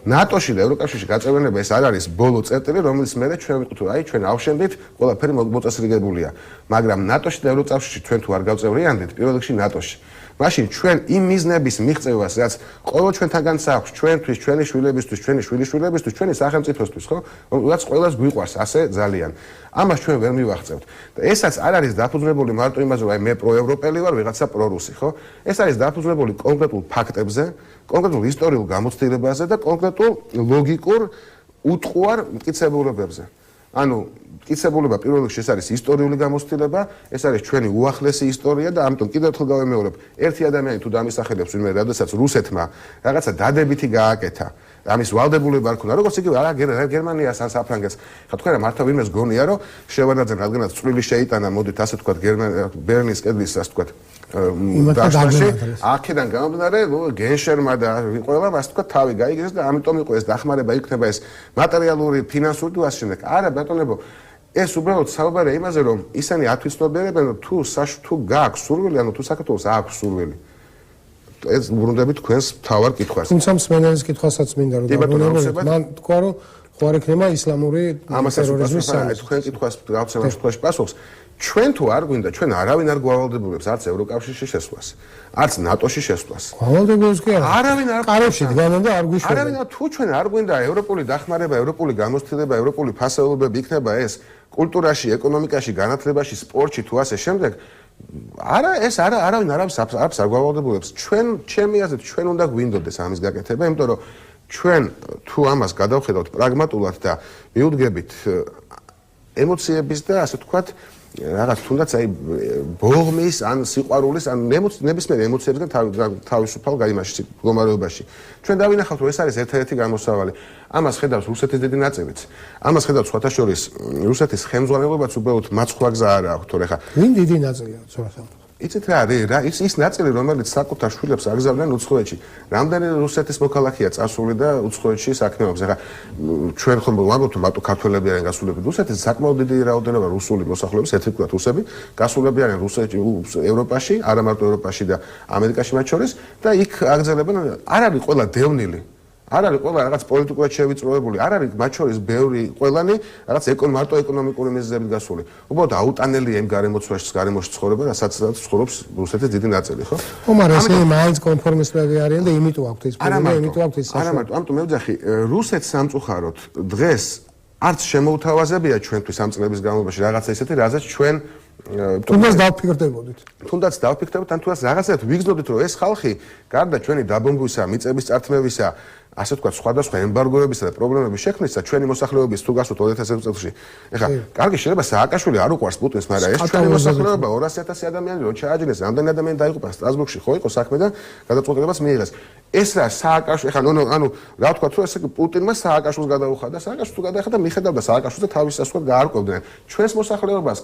Speaker 2: ნატოში და ევროკავშირში გაწევრიანება ეს არ არის ბოლო წერტილი, რომელიც მე ჩვენ ვიყოთ, აი ჩვენ ავშენდით, ყველაფერი მოწესრიგებულია. მაგრამ ნატოში და ევროკავშირში ჩვენ თუ არ გავწევრიანდით, პირველ რიგში ნატოში. მაშინ ჩვენ იმ მიზნების მიღწევას, რაც ყოველ ჩვენთაგან აქვს, ჩვენთვის, ჩვენი შვილებისთვის, ჩვენი შვილიშვილებისთვის, ჩვენი სახელმწიფოსთვის, ხო? რაც ყველას გვიყვარს ასე ძალიან. ამას ჩვენ ვერ მივაღწევთ. და ესაც არ არის დაფუძნებული მარტო იმაზე, რომ აი მე პროევროპელი ვარ, ვიღაცა პრორუსი, ხო? ეს არის დაფუძნებული კონკრეტულ ფაქტებზე, კონკრეტულ ისტორიულ გამოცდილებაზე და კონკრეტულ ლოგიკურ უტყუარ მტკიცებულებებზე. ანუ მტკიცებულება პირველ რიგში ეს არის ისტორიული გამოცდილება, ეს არის ჩვენი უახლესი ისტორია და ამიტომ კიდევ ერთხელ გავემეორებ, ერთი ადამიანი თუ დამისახელებს ვინმე, როდესაც რუსეთმა რაღაცა დადებითი გააკეთა, ამის ვალდებულება არ ქონა, როგორც იგივე არა გერმანიას ან საფრანგეთს. ხა თქვენ რა მართლა ვინმეს გონია, რომ შევარდაძენ რადგანაც წვლილი შეიტანა, მოდით ასე ვთქვათ, ბერლინის კედლის ასე ვთქვათ, დაშტაში, აქედან გამომდინარე, გენშერმა და ყველა ასე ვთქვათ, თავი გაიგეს და ამიტომ იყო ეს დახმარება, იქნება ეს მატერიალური, ფინანსური თუ ასე შემდეგ. არა, ბატონებო, ეს უბრალოდ საუბარია იმაზე, რომ ისინი ათვისნობიერებენ, რომ თუ გააქვს სურვილი, ანუ თუ საქართველოს აქვს სურვილი. ეს უბრუნდებით თქვენს თავარ კითხვას.
Speaker 1: თუმცა მსმენელის კითხვასაც მინდა რომ დავუბრუნდეთ. მან თქვა, რომ ხო არ ექნება ისლამური ტერორიზმის სამი.
Speaker 2: თქვენ კითხვას გავცემთ თქვენში პასუხს. ჩვენ თუ არ გვინდა, ჩვენ არავინ არ გვავალდებულებს არც ევროკავშირში შესვლას, არც ნატოში შესვლას.
Speaker 1: გვალდებულებს კი არა.
Speaker 2: არავინ არ
Speaker 1: კარებში დგანან და არ გვიშვება.
Speaker 2: არავინ თუ ჩვენ არ გვინდა ევროპული დახმარება, ევროპული გამოცდილება, ევროპული ფასეულობები იქნება ეს კულტურაში, ეკონომიკაში, განათლებაში, სპორტში თუ ასე შემდეგ. არავინ არავის არ გვავალდებულებს. ჩემი აზრით, ჩვენ უნდა გვინდოდეს ამის გაკეთება, იმიტომ რომ ჩვენ თუ ამას გადავხედავთ პრაგმატულად და მივუდგებით ემოციების და ასე ვთქვათ, რაღაც თუნდაც აი ბოღმის ან სიყვარულის ან ნებისმიერ ემოციებისგან თავისუფალ გამაში მდგომარეობაში. ჩვენ დავინახავთ, რომ ეს არის ერთ-ერთი გამოსავალი. ამას ხედავს რუსეთის დიდი ნაწილიც. ამას ხედავს სხვათა შორის რუსეთის ხელმძღვანელობაც უბრალოდ მაცხოვა გზა არ აქვს, თორე ხა.
Speaker 1: ვინ დიდი ნაწილია, ცოტა.
Speaker 2: იცით რა არის ის ნაწილი, რომელიც საკუთარ შვილებს აგზავნიან უცხოეთში. რამდენი რუსეთის მოქალაქეა წასული და უცხოეთში საქმეობს. ეხლა ჩვენ ხომ ვამბობთ, რომ მარტო ქართველები არიან გასულები რუსეთში, საკმაოდ დიდი რაოდენობა რუსული მოსახლეობის, ეთნიკურად რუსები, გასულები არიან რუსეთში, ევროპაში, არა მარტო ევროპაში და ამერიკაში მათ შორის და იქ აგზავნებენ. არ არის ყველა დევნილი. არ არის ყველა რაღაც პოლიტიკურად შევიწროებული, არ არის მათ შორის ბევრი ყველანი რაღაც მარტო ეკონომიკური მიზეზებით გასული. უბრალოდ აუტანელია იმ გარემოში ცხოვრება, რასაც ცხოვრობს რუსეთის დიდი ნაწილი, ხო?
Speaker 1: ხო, მაგრამ ესე მაინც კონფორმისტები არიან და იმიტომ აქვთ ეს პრობლემა, იმიტომ აქვთ ეს
Speaker 2: არა მარტო, ამიტომ მე ვძახი, რუსეთს სამწუხაროდ დღეს არც შემოუთავაზებია ჩვენთვის ამ წლების განმავლობაში რაღაცა ისეთი, რაზეც ჩვენ
Speaker 1: თუნდაც დავფიქრდებოდით.
Speaker 2: თუნდაც დავფიქრდებოდით, ან თუნდაც რაღაცას ვიგრძნობდით, რომ ეს ხალხი გარდა ჩვენი დაბომბვისა, მიწების წართმევისა, ასე ვთქვათ, სხვადასხვა ემბარგოებისა და პრობლემების შექმნისა, ჩვენი მოსახლეობის თუ გასვოთ 2000 წელს. ეხლა, კარგი, შეიძლება სააკაშვილი არ უყვარს პუტინს, მაგრამ ეს ჩვენი მოსახლეობა 200,000 ადამიანი რო ჩააჯინეს, რამდენი ადამიანი დაიღუპა სტრასბურგში, ხო იყო საქმე და გადაწყვეტილებას მიიღეს. ეს რა სააკაშვილი, ეხლა ანუ რა ვთქვათ, რომ ეს პუტინმა სააკაშვილს გადაუხადა, სააკაშვილს თუ გადაეხადა, მიხედავდა სააკაშვილს და თავის სასწრაფოდ გაარკვევდნენ. ჩვენს მოსახლეობას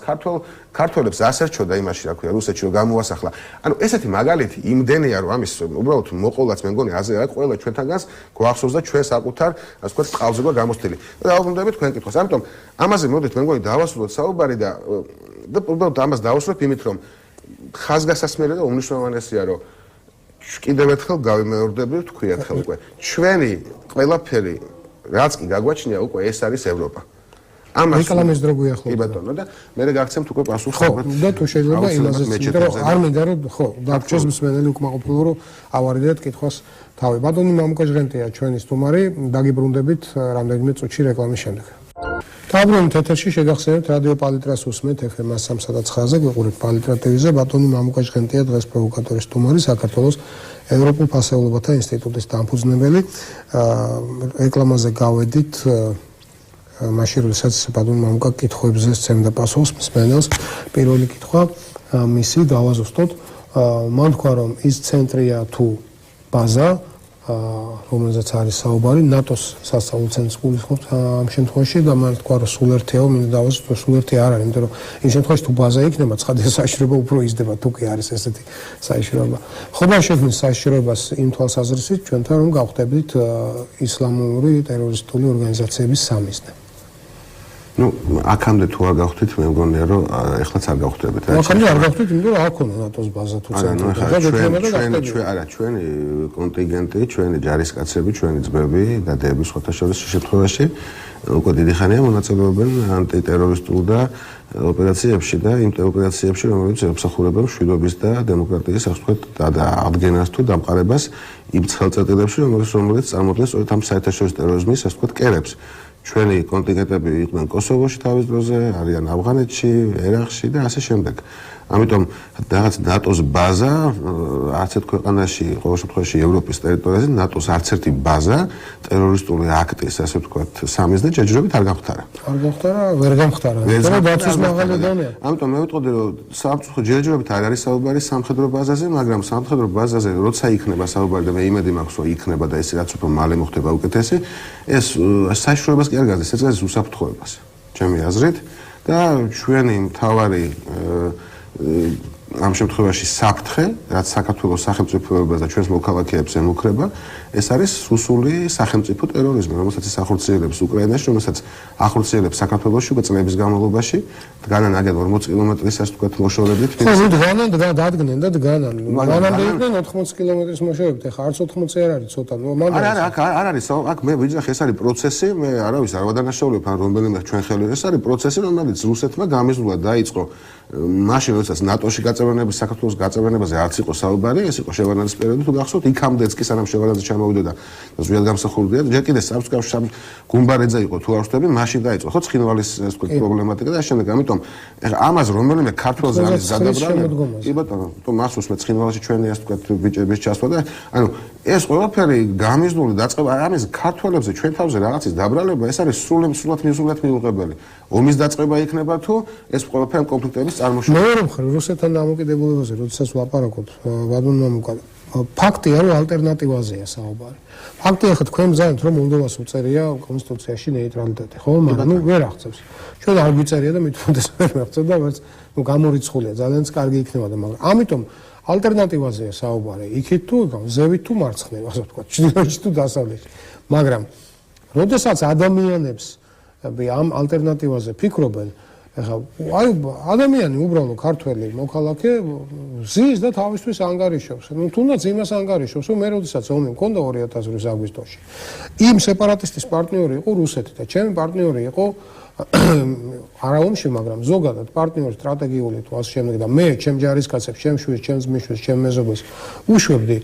Speaker 2: ქართველებს ასერჩოდა იმაში, რა ქვია, რუსეთში რომ გამოასახლა. ანუ ესეთი მაგალითი იმდენია, რომ ამის უბრალოდ მოყოლაც მე მგონი აზე არა ყველა ჩვენთანგანს გვახსოვს და ჩვენ საკუთარ, ასე ვთქვათ, წყალზე გვაქვს გამოსტილი. და დავუბრუნდებით თქვენ კითხვას. ამიტომ ამაზე მოდით მე მგონი დავასრულოთ საუბარი და უბრალოდ ამას დავასრულებ იმით, რომ ხაზგასასმელი და უმნიშვნელოვანესია, რომ კიდევ ერთხელ გავიმეორდები, თქვიათ ხელ უკვე. ჩვენი ყველაფერი, რაც კი გაგვაჩნია, უკვე ეს არის ევროპა. ამას
Speaker 1: რეკლამის დრო გვიახლოვდა.
Speaker 2: კი ბატონო და მე გაგცემთ უკვე პასუხი.
Speaker 1: ხო, და თუ შეიძლება იმაზეც, იმიტომ რომ არ მინდა რომ ხო, დაგჭირს მსმენელი უკმაყოფილო რომ ავარიდეთ კითხვას თავი. ბატონი მამუკა ჟღენტია ჩვენი სტუმარი, დაგიბრუნდებით რამდენიმე წუთში რეკლამის შემდეგ. დავბრუნდით ეთერში, შეგახსენებთ რადიო პალიტრას უსმენთ FM 103.9-ზე, გვიყურებთ პალიტრა TV-ზე, ბატონი მამუკა ჟღენტია დღეს პროვოკატორის სტუმარი, საქართველოს ევროპულ ფასეულობათა ინსტიტუტის დამფუძნებელი. რეკლამაზე გავედით მაშინ როდესაც ბატონი მამუკა კითხვებზე სცემდა პასუხს მსმენელს. პირველი კითხვა მისი დავაზუსტოთ. მან თქვა რომ ის ცენტრია თუ ბაზა, რომელზეც არის საუბარი, ნატოს სასწავლო ცენტრს გულისხმობთ ამ შემთხვევაში და მან თქვა რომ სულ ერთია, მინდა დავაზუსტო, სულ ერთი არ არის, იმიტომ რომ იმ შემთხვევაში თუ ბაზა იქნება, ცხადია საშიშროება უფრო იზრდება, თუ კი არის ესეთი საშიშროება. ხომა შექმნის საშიშროებას იმ თვალსაზრისით ჩვენთან რომ გავხდებით ისლამური ტერორისტული ორგანიზაციების სამიზნე.
Speaker 2: ну, აქამდე თუ არ გავხდით, მე მგონია რომ ეხლაც არ გავხდებით.
Speaker 1: აქამდე არ გავხდით, იმიტომ რომ არ ქონა ნატოს ბაზა თუ ცენტრი.
Speaker 2: ჩვენი კონტინგენტი, ჩვენი ჯარისკაცები, ჩვენი ძმები და დეები სხვათა შორის შემთხვევაში უკვე დიდი ხანია მონაწილეობენ ანტიტერორისტულ და ოპერაციებში და იმ ოპერაციებში, რომელიც ემსახურება მშვიდობის და დემოკრატიის, ასე ვთქვათ, ადგენას თუ დამყარებას იმ ხელწაწილებში, რომელიც წარმოადგენს სწორედ ამ საერთაშორისო ტერორიზმის, ასე ვთქვათ, კერებს. ჩვენი კონტინგენტები იყვნენ კოსოვოში თავის დროზე, არიან ავღანეთში, ერაყში და ასე შემდეგ. ამიტომ რაღაც ნატოს ბაზა არც ერთ ქვეყანაში, ყოველ შემთხვევაში ევროპის ტერიტორიაზე ნატოს არც ერთი ბაზა ტერორისტული აქტის, ასე ვთქვათ, სამიზნე ჯერჯერობით არ გამხდარა.
Speaker 1: არ გამხდარა, ვერ გამხდარა. და დაცვის მაღალი დონეა.
Speaker 2: ამიტომ მე ვიტყოდი, რომ სამწუხაროდ ჯერჯერობით არ არის საუბარი სამხედრო ბაზაზე, მაგრამ სამხედრო ბაზაზე როცა იქნება საუბარი და მე იმედი მაქვს, რომ იქნება და ეს რაც უფრო მალე მოხდება უკეთესი, ეს საშიშროებას კი არ გაძლევს, ეს გაზის უსაფრთხოებას. ჩემი აზრით და ჩვენი მთავარი ამ შემთხვევაში საფრთხე, რაც საქართველოს სახელმწიფოებას და ჩვენს მოქალაქეებს ემუქრება, ეს არის რუსული სახელმწიფო ტერორიზმი, რომელსაც ახორციელებს უკრაინაში, რომელსაც ახორციელებს საქართველოში უკვე წლების განმავლობაში, დგანან აგენ 40 კილომეტრის ასე ვთქვათ მოშორებით.
Speaker 1: ხო, დგანან დადგნენ და დგანან. მანამდე იყვნენ 80 კილომეტრის მოშორებით, ეხლა არც 80 არ არის ცოტა.
Speaker 2: არა, არ არის, აქ მე ვიძახ, ეს არის პროცესი, მე არავის არ ვადანაშაულებ ან რომელიმე ჩვენ ხელი, ეს არის პროცესი, რომელიც რუსეთმა გამიზნულა დაიწყო მაშინ როდესაც ნატოში გაწევრიანების საქართველოს გაწევრიანებაზე არც იყო საუბარი, ეს იყო შევარდნაძის პერიოდი, თუ გახსოვთ, იქამდეც კი სანამ შევარდნაძე ჩამოვიდა და ზუსტად გამსახურდია, ჯერ კიდე საბჭოთა გუმბარეძე იყო თუ არ ვხვდები, მაშინ დაიწყო ხო ცხინვალის ეს თქვა პრობლემატიკა და შემდეგ, ამიტომ ეხლა ამას რომელიმე ქართველზე არის გადაბრალება. კი ბატონო, თუ მახსოვს მე ცხინვალში ჩვენი ასე თქვა ბიჭების ჩასვლა და ანუ ეს ყველაფერი გამიზნული დაწყება ამის ქართველებზე ჩვენ თავზე რაღაცის დაბრალება, ეს არის სრულად მიუღებელი. ომის დაწყება იქნება თუ ეს ყველაფერი კონფლიქტების წარმოშობა.
Speaker 1: მეორე მხრივ რუსეთთან დამოკიდებულებაზე, როდესაც ვაპარაკობთ, ბატონ მამუკა, ფაქტია, რომ ალტერნატივაზეა საუბარი. ფაქტია, ხა თქვენ მზადეთ, რომ მოლდოვას უწერია კონსტიტუციაში ნეიტრალიტეტი, ხო? მაგრამ ნუ ვერ აღწევს. ჩვენ არ გვიწერია და მithumedes ვერ აღწევ და ვერც ნუ გამორიცხულია, ძალიან კარგი იქნება და მაგრამ ამიტომ ალტერნატივაზეა საუბარი. იქით თუ ზევით თუ მარცხნივ, ასე ვთქვათ, ჩრდილოეთში თუ დასავლეთში. მაგრამ როდესაც ადამიანებს ამ ალტერნატივაზე ფიქრობენ, ეხლა აი ადამიანი უბრალო ქართველი მოქალაქე ზის და თავისთვის ანგარიშობს. ნუ თუნდაც იმას ანგარიშობს, რომ მე როდესაც ომი მქონდა 2008 აგვისტოში. იმ სეპარატისტის პარტნიორი იყო რუსეთი და ჩემი პარტნიორი იყო არა ომში, მაგრამ ზოგადად პარტნიორი სტრატეგიული თუ ასე შემდეგ და მე ჩემ ჯარისკაცებს, ჩემ შვილს, ჩემს მიშვილს, ჩემ მეზობელს უშვებდი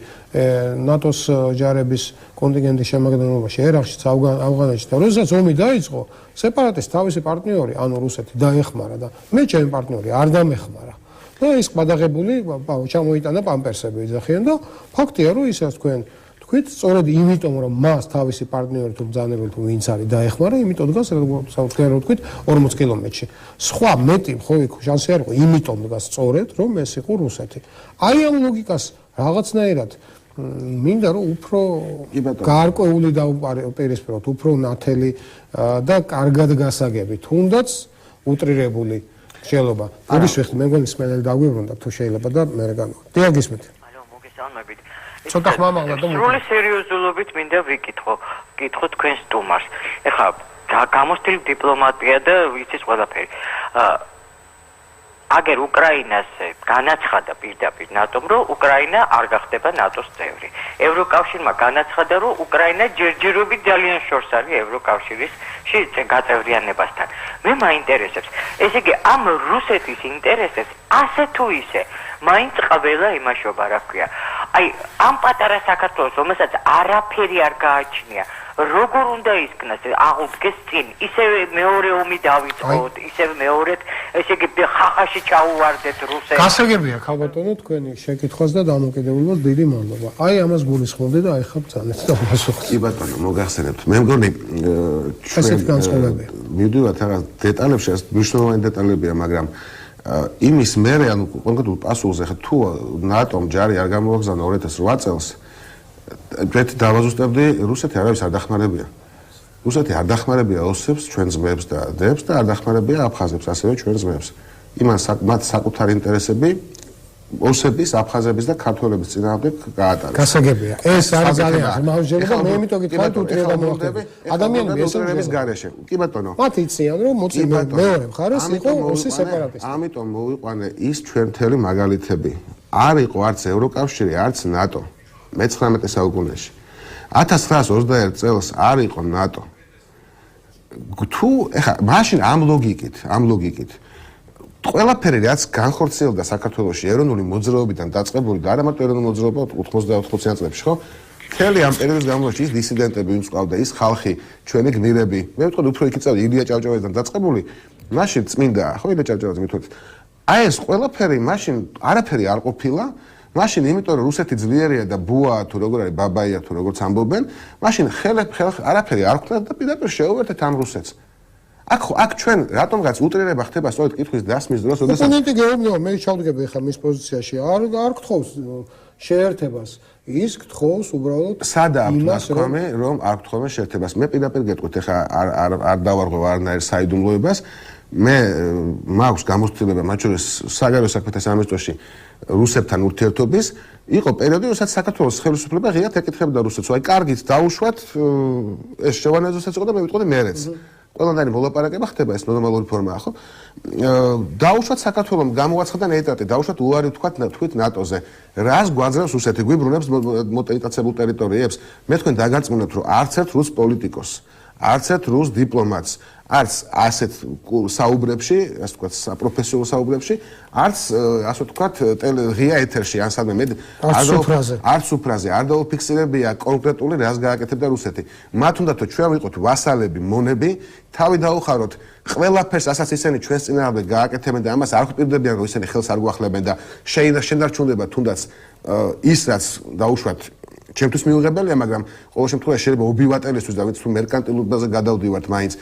Speaker 1: ნატოს ჯარების კონტინგენტის შემადგენლობაში ერაყშიც, ავღანეთში და როდესაც ომი დაიწყო, სეპარატისტი თავისი პარტნიორი, ანუ რუსეთი დაეხმარა და მე ჩემი პარტნიორი არ დამეხმარა. და ის გადაღებული ჩამოიტანა პამპერსები იძახიან და ფაქტია რომ ისე თქვენ თქვით სწორედ იმიტომ რომ მას თავისი პარტნიორი თუ ბრძანებელი თუ ვინც არის დაეხმარა იმიტომ დგას საერთოდ თქვით 40 კილომეტრში სხვა მეტი ხო იქ შანსი არ იყო იმიტომ დგას სწორედ რომ ეს იყო რუსეთი აი ამ ლოგიკას რაღაცნაირად მინდა რომ უფრო გარკვეული დაუპირისპიროთ უფრო ნათელი და კარგად გასაგები თუნდაც უტრირებული შეიძლება. Როდის ვეხდი მე მგონი სმენელი დაგვიბრუნდა თუ შეიძლება და მე განვაგდო. დიახ გისმენთ.
Speaker 4: ალო, მოგესალმებით.
Speaker 1: ცოტა ხმამაღლა და
Speaker 4: სრული სერიოზულობით მინდა ვიკითხო თქვენ სტუმარს. ეხლა გამოსტილი დიპლომატია და ვიცის ყველაფერი. აგერ უკრაინას განაცხადა პირდაპირ ნატომ, რომ უკრაინა არ გახდება ნატოს წევრი. ევროკავშირმა განაცხადა, რომ უკრაინა ჯერჯერობით ძალიან შორს არის ევროკავშირის გაწევრიანებასთან. მე მაინტერესებს, ესე იგი ამ რუსეთის ინტერესებს ასე თუ ისე მაინც ყველა იმაშობა, რა ქვია. აი, ამ პატარა საქართველოს, რომელსაც არაფერი არ გააჩნია, როგორ უნდა ისკნას აღუდგეს წინ, ისევე მეორე ომი დავიწყოთ, ისევე მეორედ, ესე იგი ხახაში ჩაუვარდეთ რუსებს.
Speaker 1: გასაგებია, ქალბატონო, თქვენი შეკითხვას და დამოკიდებულებას დიდი მადლობა. აი, ამას გულისხმობდი და აი ხა ბრძანეთ და პასუხი.
Speaker 2: კი ბატონო, მოგახსენებთ. მე მგონი ჩვენ მივდივართ რაღაც დეტალებში, მნიშვნელოვანი დეტალებია, მაგრამ იმის მერე, ანუ კონკრეტულ პასუხზე ხა თუ ნატომ ჯარი არ გამოვაგზავნა 2008 წელს ერთი დავაზუსტებდი, რუსეთი არავის არ დახმარებია. რუსეთი არ დახმარებია ოსებს, ჩვენ ძმებს და დებს და არ დახმარებია აფხაზებს, ასევე ჩვენ ძმებს. იმას მათ საკუთარი ინტერესები ოსების, აფხაზების და ქართველების წინააღმდეგ გაატარეს.
Speaker 1: გასაგებია. ეს არის ძალიან ხმაურჯერა და მე იმიტომ გითხარით უტრირდა მოხდება. ადამიანები ესეების
Speaker 2: გარეშე. კი ბატონო.
Speaker 1: მათ იციან რომ მეორე მხარეს იყო ოსის სეპარატისტი.
Speaker 2: ამიტომ მოვიყვანე ის ჩვენ მთელი მაგალითები. არ იყო არც ევროკავშირი, არც ნატო. მე-19 საუკუნეში 1921 წელს არ იყო ნატო. თუ ეხა მაშინ ამ ლოგიკით ყველაფერი რაც განხორციელდა საქართველოში ეროვნული მოძრაობიდან დაწყებული და არა მარტო ეროვნული მოძრაობა 84 წლებში ხო? მთელი ამ პერიოდის განმავლობაში ის დისიდენტები ვინც ყავდა, ის ხალხი, ჩვენი გმირები, მე ვიტყოდი უფრო იქ წავდი ილია ჭავჭავაძიდან დაწყებული, მაშინ წმინდა, ხო ილია ჭავჭავაძე მithot. აი ეს ყველაფერი მაშინ არაფერი არ ყოფილა. მაშინ იმიტომ რომ რუსეთი ძლიერია და ბუა თუ როგორ არის ბაბაია თუ როგორც ამბობენ, მაშინ ხელ არაფერი არ ხვდათ და პირდაპირ შეუერთეთ ამ რუსეთს. აქ ჩვენ რატომღაც უტრირება ხდება სწორედ კითხვის დასმის დროს, როდესაც
Speaker 1: ოპონენტი გეუბნება, მე ჩავდგები ხა მის პოზიციაში, არ გთხოვს შეერთებას. ის გთხოვს უბრალოდ
Speaker 2: სადა თქვამე რომ არ გთხოვენ შეერთებას. მე პირდაპირ გეტყვით, ხა არ დავარღვევ არანაირ საიდუმლოებას. მე მაქვს გამოცდილება მათ შორის საგარეო საქმეთა სამინისტროში რუსებთან ურთიერთობის იყო პერიოდი, როდესაც საქართველოს ხელისუფლება ღიად ეკითხებდა რუსეთს, აი კარგით დაუშვათ ეს შევანაზოსაც იყო და მე ვიტყოდი მერეც. ყველანაირი მოლაპარაკება ხდება, ეს ნორმალური ფორმაა, ხო? დაუშვათ საქართველოს გამოაცხადა ნეიტრალიტეტი, დაუშვათ უარი თქვით ნატოზე. რას გვაძლევს რუსეთი? გვიბრუნებს მოტენიტაცებულ ტერიტორიებს? მე თქვენ დაგარწმუნებთ, რომ არც ერთ რუს პოლიტიკოს, არც ერთ რუს დიპლომატს არც ასეთ საუბრებში, ასე ვთქვათ, საპროფესიო საუბრებში, არც ასე ვთქვათ, ღია ეთერში, ან სადმე მე არც უფრაზე არ დაუფიქსირებია კონკრეტული რას გააკეთებდა რუსეთი. მათ უნდა თუ ჩვენ ვიყოთ ვასალები, მონები, თავი დაუხაროთ ყველაფერს, რასაც ისინი ჩვენს წინააღმდეგ გააკეთებენ და ამას არ ხვპირდებიან, რომ ისინი ხელს არ გვახლებენ და შენარჩუნდება თუნდაც ის რაც დაუშვათ ჩემთვის მიუღებელია, მაგრამ ყოველ შემთხვევაში შეიძლება ობივატელისთვის და ვინც თუ მერკანტილობაზე გადავდივართ მაინც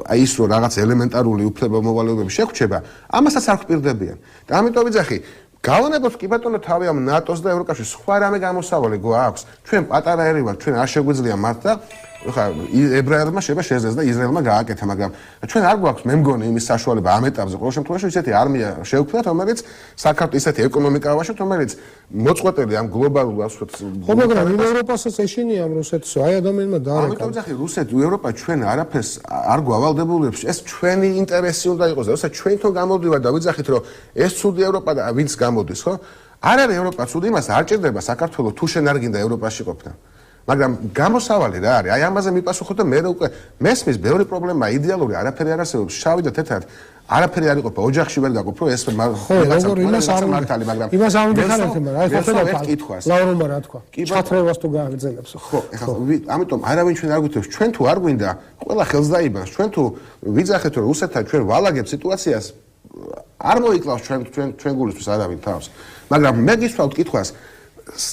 Speaker 2: აი ის რომ რაღაც ელემენტარული უფლება-მოვალეობები შეგვჩება, ამასაც არ ხვპირდებიან. და ამიტომ ვიძახი, გავანებოთ კი ბატონო თავი ამ ნატოს და ევროკავშირის სხვა რამე გამოსავალი გვაქვს. ჩვენ პატარა ერი ვართ, ჩვენ არ შეგვიძლია მართლა ხა ებრაელმა შეიძლება შეძლეს და ისრაელმა გააკეთა, მაგრამ ჩვენ არ გვაქვს მე მგონი იმის საშუალება ამ ეტაპზე ყოველ შემთხვევაში ისეთი არმია შევქმნათ, რომელიც საქართველოს ისეთი ეკონომიკა ავაშოთ, რომელიც მოწყვეტილი ამ გლობალურ ასეთ
Speaker 1: ხო, მაგრამ ევროპასაც ეშინია ამ რუსეთს, აი ადამიანმა დაარეკა.
Speaker 2: ამიტომ ვიძახი, რუსეთი, ევროპა ჩვენ არაფერს არ გვავალდებულებს, ეს ჩვენი ინტერესი უნდა იყოს, როცა ჩვენთან გამოდივარ და ვიძახით, რომ ეს ცუდი ევროპა და ვინც გამოდის, ხო? არ არის ევროპა ცუდი, იმას არ ჭირდება საქართველოს თუ შენ არ გინდა ევროპაში ყოფნა. მაგრამ გამოსავალი რა არის? აი ამაზე მიპასუხოთ და მე უკვე მესმის ბევრი პრობლემაა, იდეალური არაფერი არ არსებობს, შავი და თეთრად არაფერი არ იყოფა, ოჯახში ვერ გაყოფრო ეს
Speaker 1: იმას არ
Speaker 2: მართალი, მაგრამ
Speaker 1: იმას არ უნდა ხარეთ, მაგრამ აი
Speaker 2: ხო კითხვას.
Speaker 1: ლავრონმა რა თქვა? ჩათრევას თუ გააგრძელებს.
Speaker 2: ხო, ეხლა ამიტომ არავინ ჩვენ არ გვიტევს, ჩვენ თუ არ გვინდა, ყველა ხელს დაიბანს, ჩვენ თუ ვიძახეთ რომ რუსეთთან ჩვენ ვალაგებ სიტუაციას არ მოიკლავს ჩვენ გულისთვის არავინ თავს. მაგრამ მე გისვავთ კითხვას,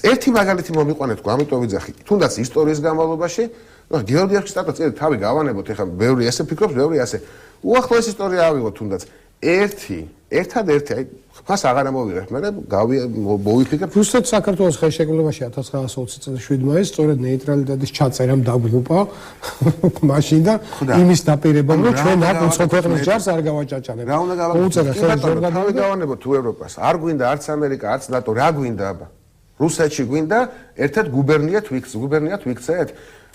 Speaker 2: ერთი მაგალითი მომიყვანეთ, ამიტომ ვიძახი, თუნდაც ისტორიის განმავლობაში, გეორგიევსკის სტატუა წერეთ, თავი გავანებოთ, ეხლა ბევრი ესე ფიქრობს, ბევრი ასე. უახლოეს ისტორია ავიღოთ თუნდაც ერთადერთი აი მას აღარ ამოვიღებ, მაგრამ მოვიფიქრებ
Speaker 1: რუსეთ საქართველოს ხელშეკრულებაში 1920 წლის 7 მაისს სწორედ ნეიტრალიტეტის ჩაწერამ დაგუპა მაშინ და იმის დაპირებამ რომ ჩვენ აქ უცხო ქვეყნის ჯარს არ გავაჭაჭანებ.
Speaker 2: რა უნდა გავაკეთოთ? თავი გავანებოთ თუ ევროპას. არ გვინდა არც ამერიკა, არც ნატო, რა გვინდა აბა? რუსეთში გვინდა ერთად გუბერნიათ ვიქცეთ?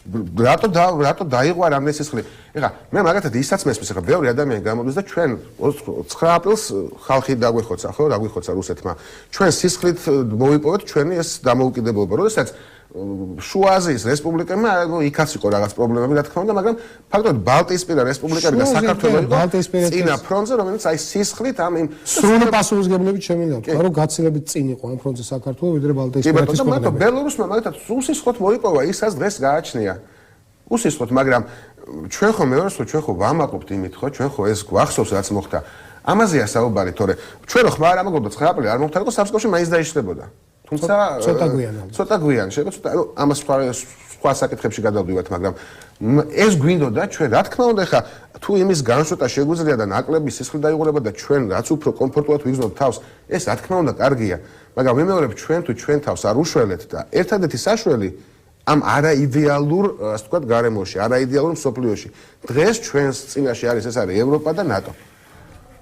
Speaker 2: რატო დაიღვარ ამ სისხლი? ეხლა მე მაგათად ისაც მესმის, ეხლა ბევრი ადამიანი გამოდის და ჩვენ 9 აპრილს ხალხი დაგვეხოცა, ხო, რა გვიხოცა რუსეთმა. ჩვენ სისხლით მოვიპოვეთ ჩვენი ეს დამოუკიდებლობა. როდესაც შუა აზიის რესპუბლიკებმა იქაც იყო რაღაც პრობლემები, რა თქმა უნდა, მაგრამ ფაქტობრივად ბალტიისპირა რესპუბლიკები და საქართველო იყო წინა ფრონტზე, რომელიც აი სისხლით ამ იმ
Speaker 1: სრული პასუხისგებლობით შემიძლია თქვა, რომ გაცილებით წინ იყო ამ ფრონტზე საქართველო, ვიდრე ბალტიისპირეთის ქვეყნები.
Speaker 2: მაგრამ ბელორუსმა მაგათად უსისხლოდ მოიპოვა, ისაც დღეს გააჩნია. უსისხლოდ, მაგრამ ჩვენ ხო მეორე ჩვენ ხო ვამაყობთ იმით, ხო, ჩვენ ხო ეს გვახსოვს რაც მოხდა. ამაზეა საუბარი, თორე ჩვენ რო ხმა არ ამაგობთ 9 აპრილი არ მოხდა, იყო საბსკოში მაინც დაიშლებოდა. თუმცა ცოტა გვიან შეიძლება ცოტა ამას სხვა საკითხებში გადავდივართ, მაგრამ ეს გვინდოდა ჩვენ რა თქმა უნდა ხა თუ იმის განშოტა შეგვიძლია და ნაკლები სისხლი დაიღურება და ჩვენ რაც უფრო კომფორტულად ვიგრძნობ თავს, ეს რა თქმა უნდა კარგია, მაგრამ ვიმეორებ ჩვენ თუ ჩვენ თავს არ უშველეთ და ერთადერთი საშველი ამ არაიდეალურ, ასე ვთქვათ, გარემოში, არაიდეალურ მსოფლიოში. დღეს ჩვენს წინაშე არის ეს არის ევროპა და ნატო.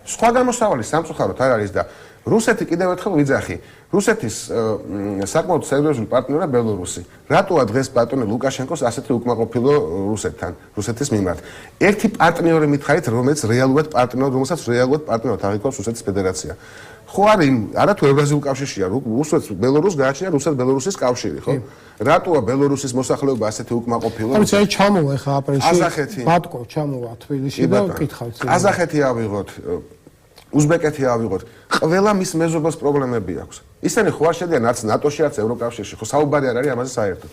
Speaker 2: სხვა გამოსავალი სამწუხაროდ არ არის და რუსეთი კიდევ ერთხელ ვიძახი. რუსეთის საკმაოდ სერიოზული პარტნიორია ბელორუსი. რატოა დღეს ბატონი ლუკაშენკოს ასეთი უკმაყოფილო რუსეთთან, რუსეთის მიმართ? ერთი პარტნიორი მითხარით, რომელიც რეალურად პარტნიორად აღიქვამს რუსეთის ფედერაცია. ხო არის, არა თუ ევრაზიულ კავშირშია, რუსეთს ბელორუსს გააჩნია რუსეთ-ბელორუსის კავშირი, ხო? რატოა ბელორუსის მოსახლეობა ასეთი უკმაყოფილო?
Speaker 1: ამიტომ აი ჩამოვა ახლა აპრილში. ბატკო ჩამოვა თბილისში და კითხავთ.
Speaker 2: ყაზახეთი ავიღოთ. უზბეკეთი ავიღოთ, ყველა მის მეზობელს პრობლემები აქვს. ისინი ხო არ შედიან არც ნატოში, არც ევროკავშირში, ხო საუბარი არ არის ამაზე საერთოდ.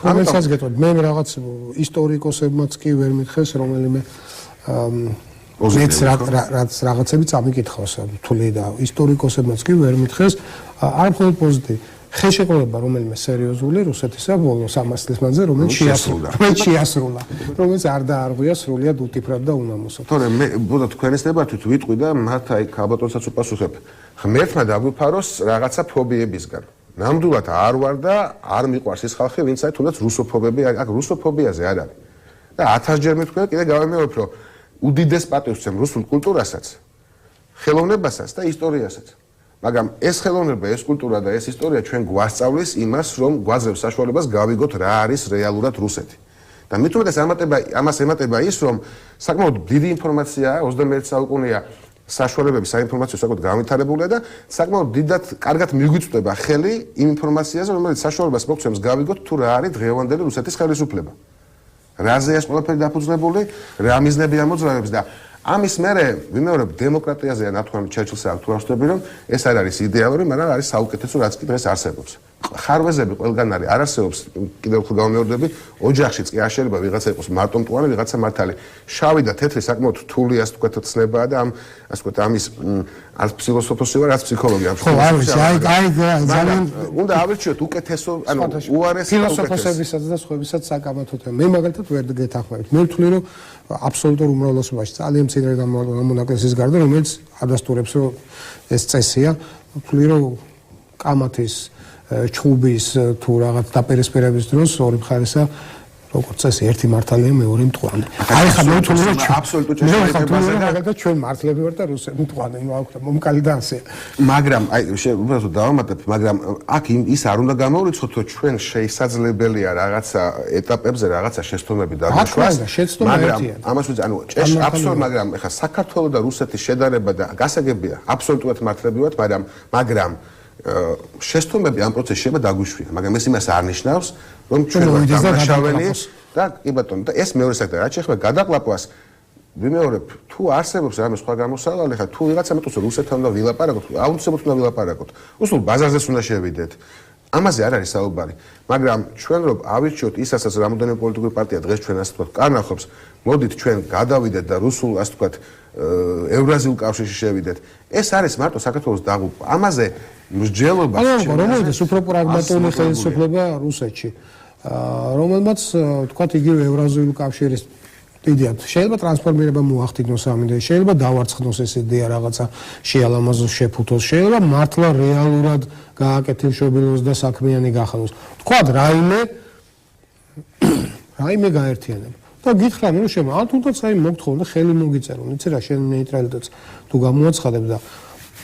Speaker 1: ამასაც გეტყვით, მე რაღაც ისტორიკოსებმაც კი ვერ მითხეს, რომელიმე მეც რაღაცები წამიკითხავს თვლი და ისტორიკოსებმაც კი ვერ მითხეს, არ მხოლოდ პოზიტივი. ხელშეკრულება რომელიმე სერიოზული რუსეთისა ბოლო 300 წლის მანძილზე რომელიც შეასრულა რომელიც არ დაარღვია სრულიად უტიფრად და უნამოსოდ.
Speaker 2: თორე მე ბოდა თქვენის დებათით ვიტყვი და მათ აი ქალბატონსაც უპასუხებ. ღმერთმა დაგვიფაროს რაღაცა ფობიებისგან. ნამდვილად არ ვარ და არ მიყვარს ის ხალხი, ვინც აი თუნდაც რუსოფობები, აქ რუსოფობიაზე არ არის. და 1000-ჯერ მეთქვია, კიდე გავემეორებ, რომ უდიდეს პატივს ვცემ რუსულ კულტურასაც, ხელოვნებასაც და ისტორიასაც. მაგრამ ეს ხელოვნება, ეს კულტურა და ეს ისტორია ჩვენ გვასწავლის იმას, რომ გვაძლევს საშუალებას გავიგოთ რა არის რეალურად რუსეთი. და მით უმეტეს ამას ემატება ის, რომ საკმაოდ დიდი ინფორმაციაა 21 საუკუნეა საშუალებები საინფორმაციო საკუთრად განვითარებულია და საკმაოდ დიდად კარგად მიგვიწვდება ხელი იმ ინფორმაციაზე, რომელიც საშუალებას მოგცემს გავიგოთ თუ რა არის დღევანდელი რუსეთის ხელისუფლება. რაზე ეს ყველაფერი დაფუძნებული, რა მიზნები ამოძრავებს და ამის მერე ვიმეორებ დემოკრატიაზეა ნათქვამი ჩერჩილსა თუ არ ვხვდები რომ ეს არ არის იდეალური, მაგრამ არის საუკეთესო რაც კი დღეს არსებობს. ხარვეზები ყველგან არის, არ არსებობს კიდევ უფრო გამეორდები, ოჯახშიც კი არ შეიძლება ვიღაცა იყოს მარტომტუარი, ვიღაცა მართალი. შავი და თეთრი საკმაოდ რთული ასე ვთქვათ ცნებაა და ამ ასე ვთქვათ ამის არც ფილოსოფოსი ვარ, არც ფსიქოლოგი ამ
Speaker 1: შემთხვევაში. ხო, აი ძალიან
Speaker 2: უნდა ავირჩიოთ უკეთესო, ანუ უარეს
Speaker 1: ფილოსოფოსებისაც და სხვებისაც საკამათო თემა. მე მაგალითად ვერ გეთანხმებით. მე ვთვლი რომ აბსოლუტურ უმრავლესობაში ძალიან მცირე გამონაკლისის გარდა, რომელიც ადასტურებს რომ ეს წესია, ვთვლი რომ კამათის ჩხუბის თუ რაღაც დაპირისპირების დროს ორი მხარესა როგორც წესი ერთი მართალია, მეორე მტყუარი. აი ხა მე ვთვლი რომ
Speaker 2: აბსოლუტურ ჭეშმარიტებაზე
Speaker 1: და ჩვენ მართლები ვარ და რუსები მტყუარი, მაგ მომკალი და ასე.
Speaker 2: მაგრამ აი უბრალოდ დავამატებ, მაგრამ აქ ის არ უნდა გამოვრიცხოთ, რომ ჩვენ შეისაძლებელია რაღაცა ეტაპებზე რაღაცა შესწომები დაგვაშვას.
Speaker 1: მაგრამ
Speaker 2: ამას ვიძახ, ანუ აბსოლუტურად, მაგრამ ეხა საქართველოს და რუსეთის შედარება და გასაგებია, აბსოლუტურად მართლები ვართ, მაგრამ შეცდომები ამ პროცესში შეიძლება დაგვიშვია, მაგრამ ეს იმას არ ნიშნავს, რომ ჩვენ ვართ დამნაშავენი და კი ბატონო, და ეს მეორე საკითხია, რაც შეეხება გადაყლაპვას, ვიმეორებ, თუ არსებობს რამე სხვა გამოსავალი, ხა თუ ვიღაცა მეტყვის რუსეთთან უნდა ვილაპარაკოთ, აუცილებლად უნდა ვილაპარაკოთ. უსულ ბაზარზეც უნდა შევიდეთ. ამაზე არ არის საუბარი, მაგრამ ჩვენ რომ ავირჩიოთ ისაც რამოდენიმე პოლიტიკური პარტია დღეს ჩვენ ასე ვთქვათ, კარნახობს, მოდით ჩვენ გადავიდეთ და რუსულ ასე ვთქვათ ევრაზიულ კავშირში შევიდეთ. ეს არის მარტო საქართველოს დაღუპვა. ამაზე მსჯელობა
Speaker 1: რომელდეს უფრო პრაგმატული ხელისუფლება რუსეთში, რომელმაც ვთქვათ იგივე ევრაზიული კავშირის იდეა შეიძლება ტრანსფორმირება მოახდინოს ამ იდეას, შეიძლება დავარცხნოს ეს იდეა რაღაცა შეალამაზოს, შეფუთოს, შეიძლება მართლა რეალურად გააკეთილშობილოს და საქმიანი გახადოს. ვთქვათ რაიმე გაერთიანება. და გითხრა ნუ შემო, ან თუნდაც აი მოგთხოვ და ხელი მოგიწერო, იცი რა შენ ნეიტრალიტეტს თუ გამოაცხადებ და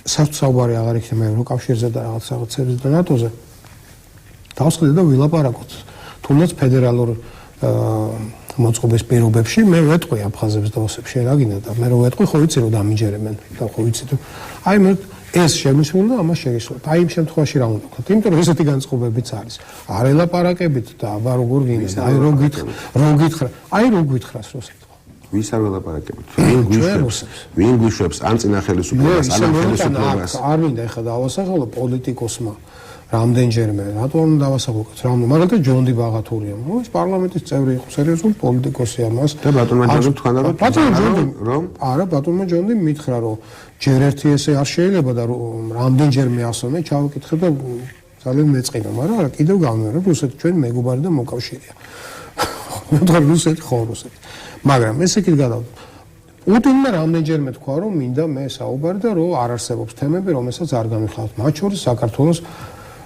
Speaker 1: საუბარი აღარ იქნება ევროკავშირზე და რაღაცებზე და ნატოზე. დავსხდეთ და ვილაპარაკოთ. თუნდაც ფედერალურ მოწყობის პირობებში მე ვეტყვი აფხაზებს და ოსებს შენ რა გინდა და მე რო ვეტყვი ხო ვიცი რომ დამიჯერებენ და ხო ვიცი თუ აი მე ეს შემისული და ამას შეგისურვებ. აი იმ შემთხვევაში რა უნდა ვქოთ? იმიტომ რომ ესეთი განწყობებიც არის. არ ელაპარაკებით და აბა როგორ გინდა? აი რო გითხრა. აი რო გითხრას რო სიტყვა.
Speaker 2: ვის არ ველაპარაკებით? ვინ გვიშვებს ან წინა ხელისუფლებას, ან ხელისუფლებას?
Speaker 1: არ მინდა ეხლა დავასახელო პოლიტიკოსმა. რამდენჯერმე რატომ დავასახელოთ? მაგალითად ჯონდი ბაღათურია. ის პარლამენტის წევრი იყო, სერიოზული პოლიტიკოსია მას.
Speaker 2: და ბატონმა ჯონდიმ თქვა რომ
Speaker 1: არა, ბატონმა ჯონდიმ მითხრა რომ ჯერ ერთი ესე არ შეიძლება და რამდენჯერმე ასწავლე, ჩავიკითხე და ძალიან მეწყინა, მაგრამ არა, კიდევ გავიმეორებ, რუსეთი ჩვენ მეგობარი და მოკავშირეა. მე რუსეთი ხო რუსეთი. მაგრამ ესე კიდე გადავდო. პუტინმა რამდენჯერმე თქვა რომ მინდა მე საუბარი და რომ არ არსებობს თემები, რომელსაც არ გამიხსენებთ. მათ შორის საქართველოს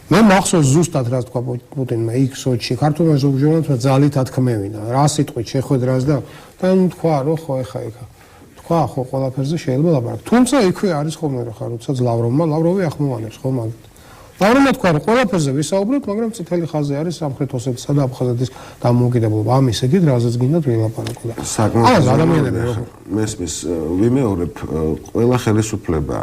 Speaker 1: მე მახსოვს ზუსტად რა თქვა პუტინმა იქ სოჩში, ქართულმა ჟურნალისტმა ძალით ათქმევინა. რა სიტყვით შეხვედრას და თქვა რომ ხო ეხა თქვა ხო ყველაფერზე შეიძლება ლაპარაკო. თუმცა იქვე არის ხოლმე რა ხარ, როდესაც ლავროვი ახმოვანებს ხო მაგით. ლავროვმა თქვა რომ ყველაფერზე ვისაუბროთ, მაგრამ წითელი ხაზი არის სამხრეთ ოსეთისა და აფხაზეთის დამოუკიდებლობა. ამის ეგეთ რაზეც გინდათ ვილაპარაკო და
Speaker 2: საკმაოდ ადამიანები მესმის ვიმეორებ ყველა ხელისუფლება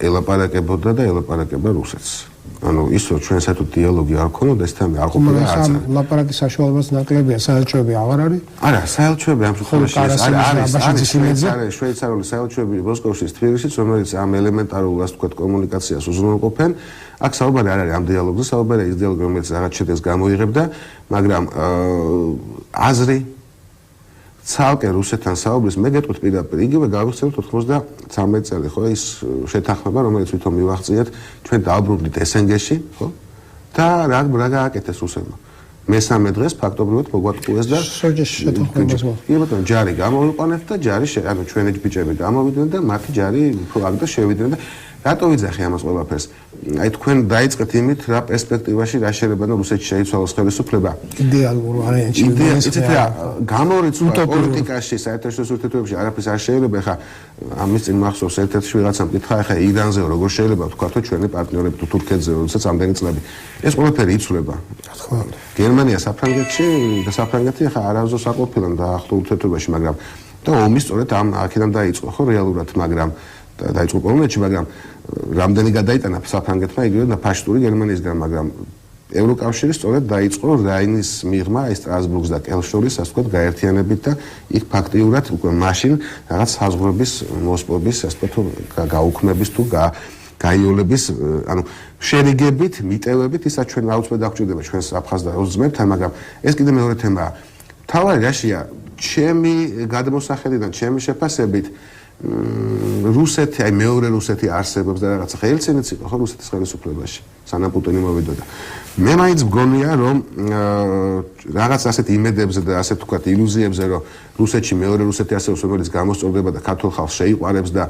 Speaker 2: ელაპარაკებოდა და ელაპარაკება რუსეთს. ანუ ისო ჩვენ საერთოდ დიალოგი არ ქონოდა ეს თემა არ ყოფილა არც
Speaker 1: ლაპარაკის საშუალებაც ნაკლებია, საელჩოები აღარ არის?
Speaker 2: არა, საელჩოები ამ შემთხვევაში არის შვეიცარიული საელჩოები მოსკოვში, თბილისში, რომელიც ამ ელემენტარულ ასე ვთქვათ კომუნიკაციას უზრუნველყოფენ. აქ საუბარი არ არის ამ დიალოგზე, საუბარია ის დიალოგი, რომელიც რაღაც შედეგს გამოიღებდა, მაგრამ აზრი ცალკე რუსეთთან საუბრის მე გეტყვით პირდაპირ იგივე გავიხსენოთ 93 წელი ხო ის შეთანხმება რომელიც ვითომ მივაღწიეთ ჩვენ დააბრუნდით ესენგეში ხო და რა გააკეთეს რუსებმა მესამე დღეს ფაქტობრივად მოგვატყუეს და კი ბატონო ჯარი გამოვიყვანეთ და ჯარი ანუ ჩვენი ბიჭები გამოვიდნენ და მათი ჯარი უფრო აქ და შევიდნენ და რატო ვიძახი ამას ყველაფერს აი თქვენ დაიწყეთ იმით რა პერსპექტივაში რა შეიძლება და რუსეთში შეიცვალოს ხელისუფლება
Speaker 1: იდეალურ ვარიანტში
Speaker 2: იცით რა გამორიცხვა პოლიტიკაში საერთაშორისო ურთიერთობებში არაფერს არ შეიძლება ხა ამის წინ მახსოვს ერთ-ერთი ვიღაცამ კითხა ხა ირანზე როგორ შეიძლება ვთქვათ რომ ჩვენი პარტნიორები თუ თურქეთზე როდესაც ამდენი წლები ეს ყველაფერი იცვლება რა თქმა უნდა გერმანია საფრანგეთში და საფრანგეთი ხა არავზოს აყოფილან და ახლო ურთიერთობაში მაგრამ და ომი სწორედ ამ აქედან დაიწყო ხო რეალურად მაგრამ დაიწყო პოლონეთში მაგრამ რამდენი გადაიტანა საფრანგეთმა იგივე და ფაშტური გერმანიისგან მაგრამ ევროკავშირი სწორედ დაიწყო რაინის მიღმა ეს სტრასბურგს და კელს შორის ასე ვთქვათ გაერთიანებით და იქ ფაქტიურად უკვე მაშინ რაღაც საზღვრების მოსპობის ასე ვთქვათ გაუქმების თუ გაიოლების ანუ შერიგებით მიტევებით ისაც ჩვენ აუცილებლად აღჭირდება ჩვენს აფხაზ და რუს ძმებთან მაგრამ ეს კიდე მეორე თემაა თავარი რაშია ჩემი გადმოსახედიდან ჩემი შეფასებით რუსეთი, აი მეორე რუსეთი არსებობს და რაღაცა ხელცინიც იყო ხო რუსეთის ხელისუფლებაში, სანამ პუტინი მოვიდოდა. მე მაინც მგონია რომ რაღაც ასეთ იმედებზე და ასეთ თქვათ ილუზიებზე რომ რუსეთში მეორე რუსეთი არსებობს, რომელიც გამოსწორდება და ქართულ ხალხს შეიყვარებს და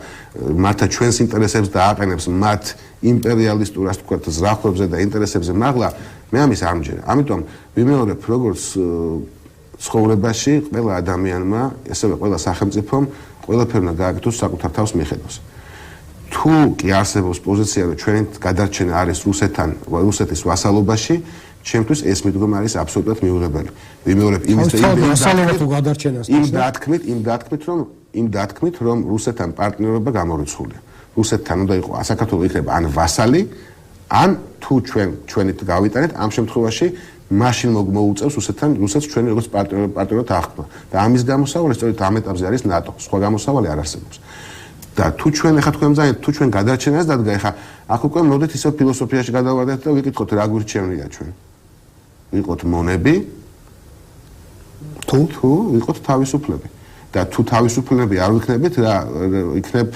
Speaker 2: მართლა ჩვენს ინტერესებს დააყენებს მათ იმპერიალისტურ ასე თქვათ ზრახვებზე და ინტერესებზე, მაღლა მე ამის არ მჯერა. ამიტომ ვიმეორებ როგორც ცხოვრებაში ყველა ადამიანმა, ესევე ყველა სახელმწიფომ ყველაფერი უნდა გააკეთოს საკუთარ თავს მიხედოს. თუ კი არსებობს პოზიცია, რომ ჩვენი გადარჩენა არის რუსეთთან, რუსეთის ვასალობაში, ჩემთვის ეს მიდგომა არის აბსოლუტურად მიუღებელი. ვიმეორებ იმის იმ დათქმით, რომ რუსეთთან პარტნიორობა გამორიცხულია. რუსეთთან უნდა იყოს საქართველოს იქნება ან ვასალი, ან თუ ჩვენით გავიტანეთ ამ შემთხვევაში მაშინ მოუწევს რუსეთს ჩვენი როგორც პარტნიორად აღქმა და ამის გამოსავალი სწორედ ამ ეტაპზე არის ნატო სხვა გამოსავალი არ არსებობს და თუ ჩვენ ახლა თქვენ ძალიან თუ ჩვენ გადარჩენას დადგა ახლა აქ უკვე მოდეთ ისევ ფილოსოფიაში გადავარდეთ და ვიკითხოთ რა გვირჩევნია ჩვენ ვიყოთ მონები თუ ვიყოთ თავისუფლები და თუ თავისუფლები არ ვიქნებით რა იქნებ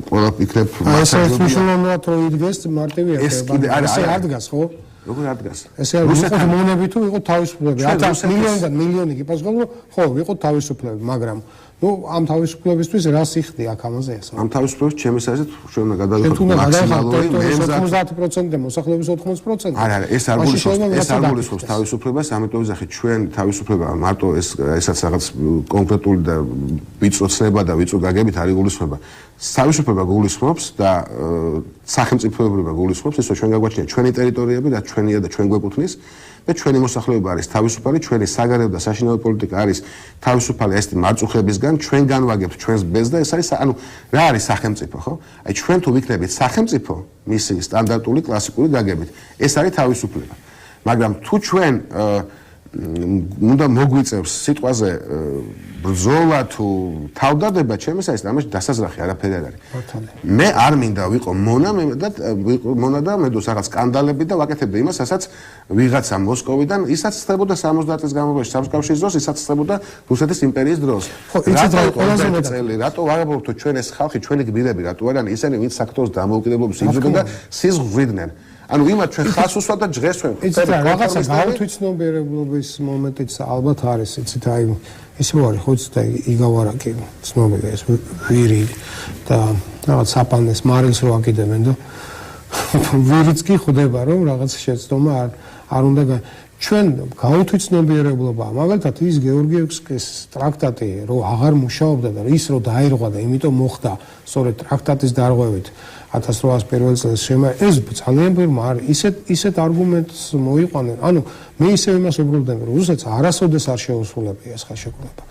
Speaker 2: ყველა იქნებ
Speaker 1: ეს მნიშვნელოვნად რო იდგეს მარტივია ეს არ დგას ხო
Speaker 2: როგორ არ დგას
Speaker 1: ესე არ ვიყოთ მონები თუ ვიყოთ თავისუფლები 1000 მილიონიდან მილიონი გიპასუხებთ ხო ვიყოთ თავისუფლები მაგრამ ნუ ამ თავისუფლებისთვის რა სიხდი აქ ამაზე ეს
Speaker 2: ამ თავისუფლების ჩემს აზრით ჩვენ უნდა გადავიხოთ მაქსიმალური
Speaker 1: 90% და მოსახლეობის 80%.
Speaker 2: არა ეს არ გულისხმობს თავისუფლებას, ამიტომ ვიზახით ჩვენ თავისუფლება მარტო ესაც რაღაც კონკრეტული და ვიწრო ცნება და ვიწრო გაგებით არ იგულისხმება. თავისუფლება გულისხმობს და სახელმწიფოებრიობა გულისხმობს, ისო ჩვენ გაგვაჩნია ჩვენი ტერიტორიები და ჩვენია და ჩვენ გვეკუთვნის და ჩვენი მოსახლეობა არის თავისუფალი, ჩვენი საგარეო და საშინაო პოლიტიკა არის თავისუფალი ესეთი მარწუხებისგან, ჩვენ განვაგებთ ჩვენს ბეზს და ეს არის ანუ რა არის სახელმწიფო, ხო? აი ჩვენ თუ ვიქნებით სახელმწიფო, მისი სტანდარტული კლასიკური გაგებით, ეს არის თავისუფლება. მაგრამ თუ ჩვენ უნდა მოგვიწევს სიტყვაზე ბრძოლა თუ თავდადება, ჩემს არის ამაში დასაზრახი არაფერი არ არის. მე არ მინდა ვიყო მონა და მედოს რაღაც სკანდალები და ვაკეთებდა იმას, რასაც ვიღაცა მოსკოვიდან, ისაც ხდებოდა 70 წლის განმავლობაში საბჭოთა დროს, ისაც ხდებოდა რუსეთის იმპერიის დროს. რატო ვაღებობთ ჩვენ ეს ხალხი, ჩვენი გმირები, რატო არიან ისინი, ვინც საქართველოს დამოუკიდებლობის იბრძვიან და სიზღვრივდნენ. ანუ იმათ ჩვენ ხას უსვათ და ჯღეს ჩვენ
Speaker 1: იცით რა რაღაცა გაუთვითცნობიერებლობის მომენტიც ალბათ არის იცით აი ისე ვარ ხო იცით აი იგავარაკი ცნობილი ეს ვირი და რაღაც საპანდეს მარილს რო აკიდებენ და ვირიც კი ხვდება რომ რაღაც შეცდომა არ უნდა ჩვენ გაუთვითცნობიერებლობა მაგალითად ის გეორგიევსკის ტრაქტატი რო აღარ მუშაობდა და ის რო დაირღვა და იმიტომ მოხდა სწორედ ტრაქტატის დარღვევით 1801 წელს ეს ძალიან ბევრმა ისეთ არგუმენტს მოიყვანენ. ანუ მე ისევ იმას ვუბრუნდები, რომ რუსეთს არასოდეს არ შეუსრულებია ეს ხაშექულება.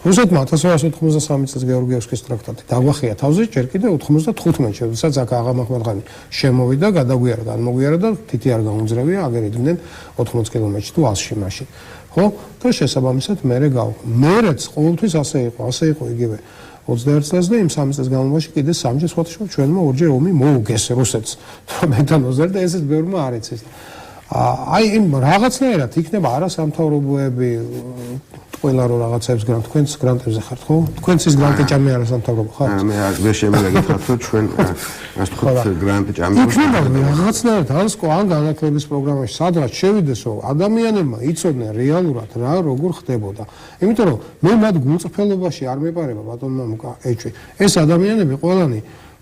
Speaker 1: რუსეთმა 1893 წელს გეორგიევსკის ტრაქტატი დაგვახია თავზე, ჯერ კიდევ 95-ში, როდესაც აქ აღამაყმადღანი შემოვიდა, გადმოგვიარა და თითი არ გაუნძრავია, აგერ იდნენ 80 კილომეტრში თუ 100-ში მაშინ. ხო? და შესაბამისად მერე მერეც ყოველთვის ასე იყო იგივე 21 წელს და იმ 3 წელს განმავლობაში კიდე 3 სხვადასხვა ჩვენმა ორჯერ ომი მოუგეს რუსეთს. მეტანოზერ და ესეც ბევრმა არ იცის. აი იმ რაღაცნაირად იქნება არასამთავრობოები ყველა რო რაღაცებს თქვენს გრანტებზე ხართ ხო? თქვენც ის გრანტი ჭამე არასამთავრობო ხართ?
Speaker 2: მე ვერ შემიძლია რომ ჩვენ ასე ვთქვათ გრანტი ჭამე
Speaker 1: იქნება რაღაცნაირად არის ან განათლების პროგრამაში სადღაც შევიდესო ადამიანებმა იცოდნენ რეალურად რა როგორ ხდებოდა. იმიტომ რომ მე მათ გულწრფელობაში არ მეპარება ბატონმა მუკა ეჭვი. ეს ადამიანები ყველანი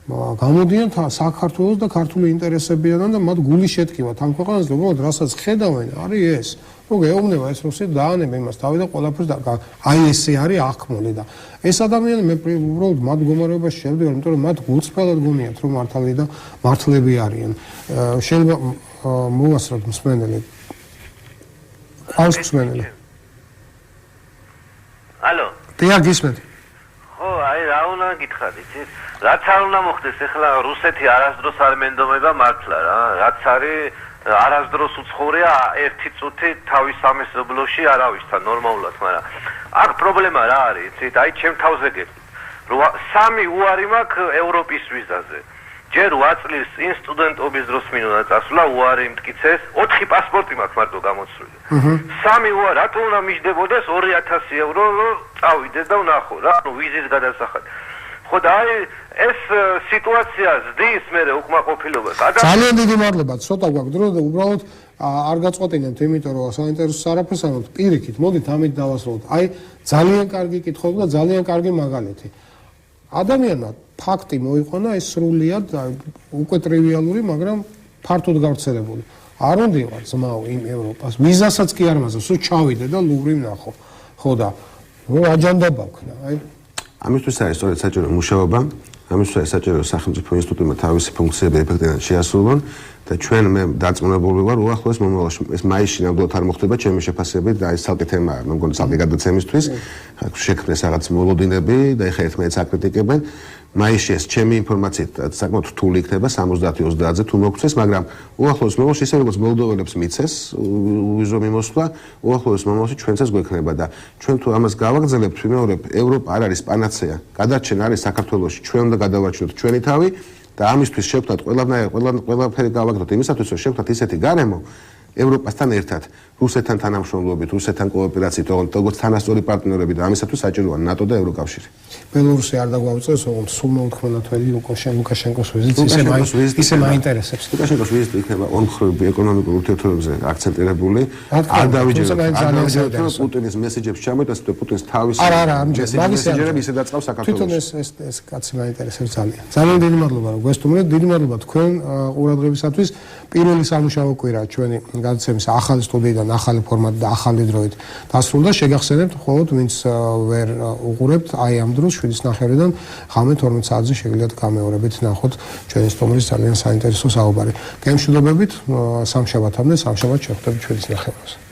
Speaker 1: გამოდიან საქართველოს და ქართული ინტერესებიდან და მათ გული შეთქივა თან ქვეყანაზე უბრალოდ რასაც ხედავენ არის ეს რომ გეუბნება ეს რუსეთი დაანება იმას თავი და ყველაფერს და აი ესე არის აღქმული და ეს ადამიანები მე უბრალოდ მათ მდგომარეობაში შევდივარ იმიტომ რომ მათ გულწრფელად გონიათ რომ მართალი და მართლები არიან შეიძლება მოვასწროთ მსმენელი მსმენელი
Speaker 5: ალო
Speaker 1: დიახ გისმენთ
Speaker 5: ხო აი რა უნდა გითხრათ იცით რაც არ უნდა მოხდეს ახლა რუსეთი არასდროს არ მენდომება მართლა რა რაც არის არასდროს უცხოურია ერთი წუთი თავის სამეზობლოში არავისთან ნორმალურად მაგრამ აქ პრობლემა რა არის იცით აი ჩემ თავზე გეტყვით რომ 3 უარი მაქვს ევროპის ვიზაზე ჯერ 8 წლის წინ სტუდენტობის დროს მინდოდა წასვლა უარი მტკიცეს 4 პასპორტი მაქვს მარტო გამოცვლილი 3 უარი რატო უნდა მიჯდებოდეს 2000 евро რომ წავიდე და ვნახო რა ნუ ვიზის გადასახად ხო და აი ეს სიტუაცია ზდის მე უკმაყოფილებას
Speaker 1: ძალიან დიდი მადლობა ცოტა გვაქვს დრო და უბრალოდ არ გაწყვეტინებთ იმიტომ რომ საინტერესო არაფერს ამოთ პირიქით მოდით ამით დავასრულოთ აი ძალიან კარგი კითხვა და ძალიან კარგი მაგალითი ადამიანმა ფაქტი მოიყვანა ეს სრულიად უკვე ტრივიალური მაგრამ ფართოდ გავრცელებული არ უნდა ვარ ძმაო იმ ევროპას ვიზასაც კი არ მაქვს სულ ჩავიდე და ლუვრი ვნახო ხო და აჯანდაბა ვქნა აი
Speaker 2: ამისთვის არის სწორედ საჭირო მუშაობა ამისთვის არის საჭირო სახელმწიფო ინსტიტუტებმა თავისი ფუნქციები ეფექტურად შეასრულონ და ჩვენ მე დარწმუნებული ვარ უახლოეს მომავალში ეს მაისში ნამდვილად არ მოხდება ჩემი შეფასებით და ეს ცალკე თემაა მე მგონი ცალკე გადაცემისთვის შექმნეს რაღაც მოლოდინები და ეხა ერთმანეთს აკრიტიკებენ მაისში ეს ჩემი ინფორმაციით საკმაოდ რთული იქნება 70-30-ზე თუ მოგწეს მაგრამ უახლოეს მომავალში ისე როგორც მოლდოველებს მიცეს უვიზო მიმოსვლა უახლოეს მომავალში ჩვენცაც გვექნება და ჩვენ თუ ამას გავაგრძელებთ ვიმეორებ ევროპა არ არის პანაცეა გადარჩენა არის საქართველოში ჩვენ უნდა გადავარჩინოთ ჩვენი თავი და ამისთვის შევხვდათ ყველაფერი გავაკეთოთ იმისათვის რომ შევხვდათ ისეთი გარემო ევროპასთან ერთად რუსეთთან თანამშრომლობით რუსეთთან კოოპერაციით როგორც თანასწორი პარტნიორები და ამისათვის საჭიროა ნატო და ევროკავშირი
Speaker 1: ბელორუსი არ დაგვაუწყდეს ოღონდ სულ მოუთმენათველი ლუკაშენკოს ვიზიტი ისე მაინტერესებს
Speaker 2: ლუკაშენკოს ვიზიტი იქნება ორმხრივი ეკონომიკური ურთიერთობებზე აქცენტირებული არ დავიჯერებთ პუტინის მესეჯებს ჩამოიტანს და პუტინს თავის მესეჯები ისე დაწყავს საქართველოს
Speaker 1: თვითონ ეს კაცი მაინტერესებს ძალიან დიდი მადლობა რომ გვესტუმრეთ დიდი მადლობა თქვენ ყურადღებისათვის პირველი სამუშაო კვირა ჩვენი გადაცემის ახალი სტუდიიდან ახალი ფორმატით და ახალი დროით დასრულდა შეგახსენებთ მხოლოდ ვინც ვერ უყურებთ აი ამ დროს 7:30-დან ღამე 12 საათზე შეგიძლიათ გამეორებით ნახოთ ჩვენი სტუმრის ძალიან საინტერესო საუბარი. გემშვიდობებით სამშაბათამდე, სამშაბათს შევხვდებით 7:30-ზე.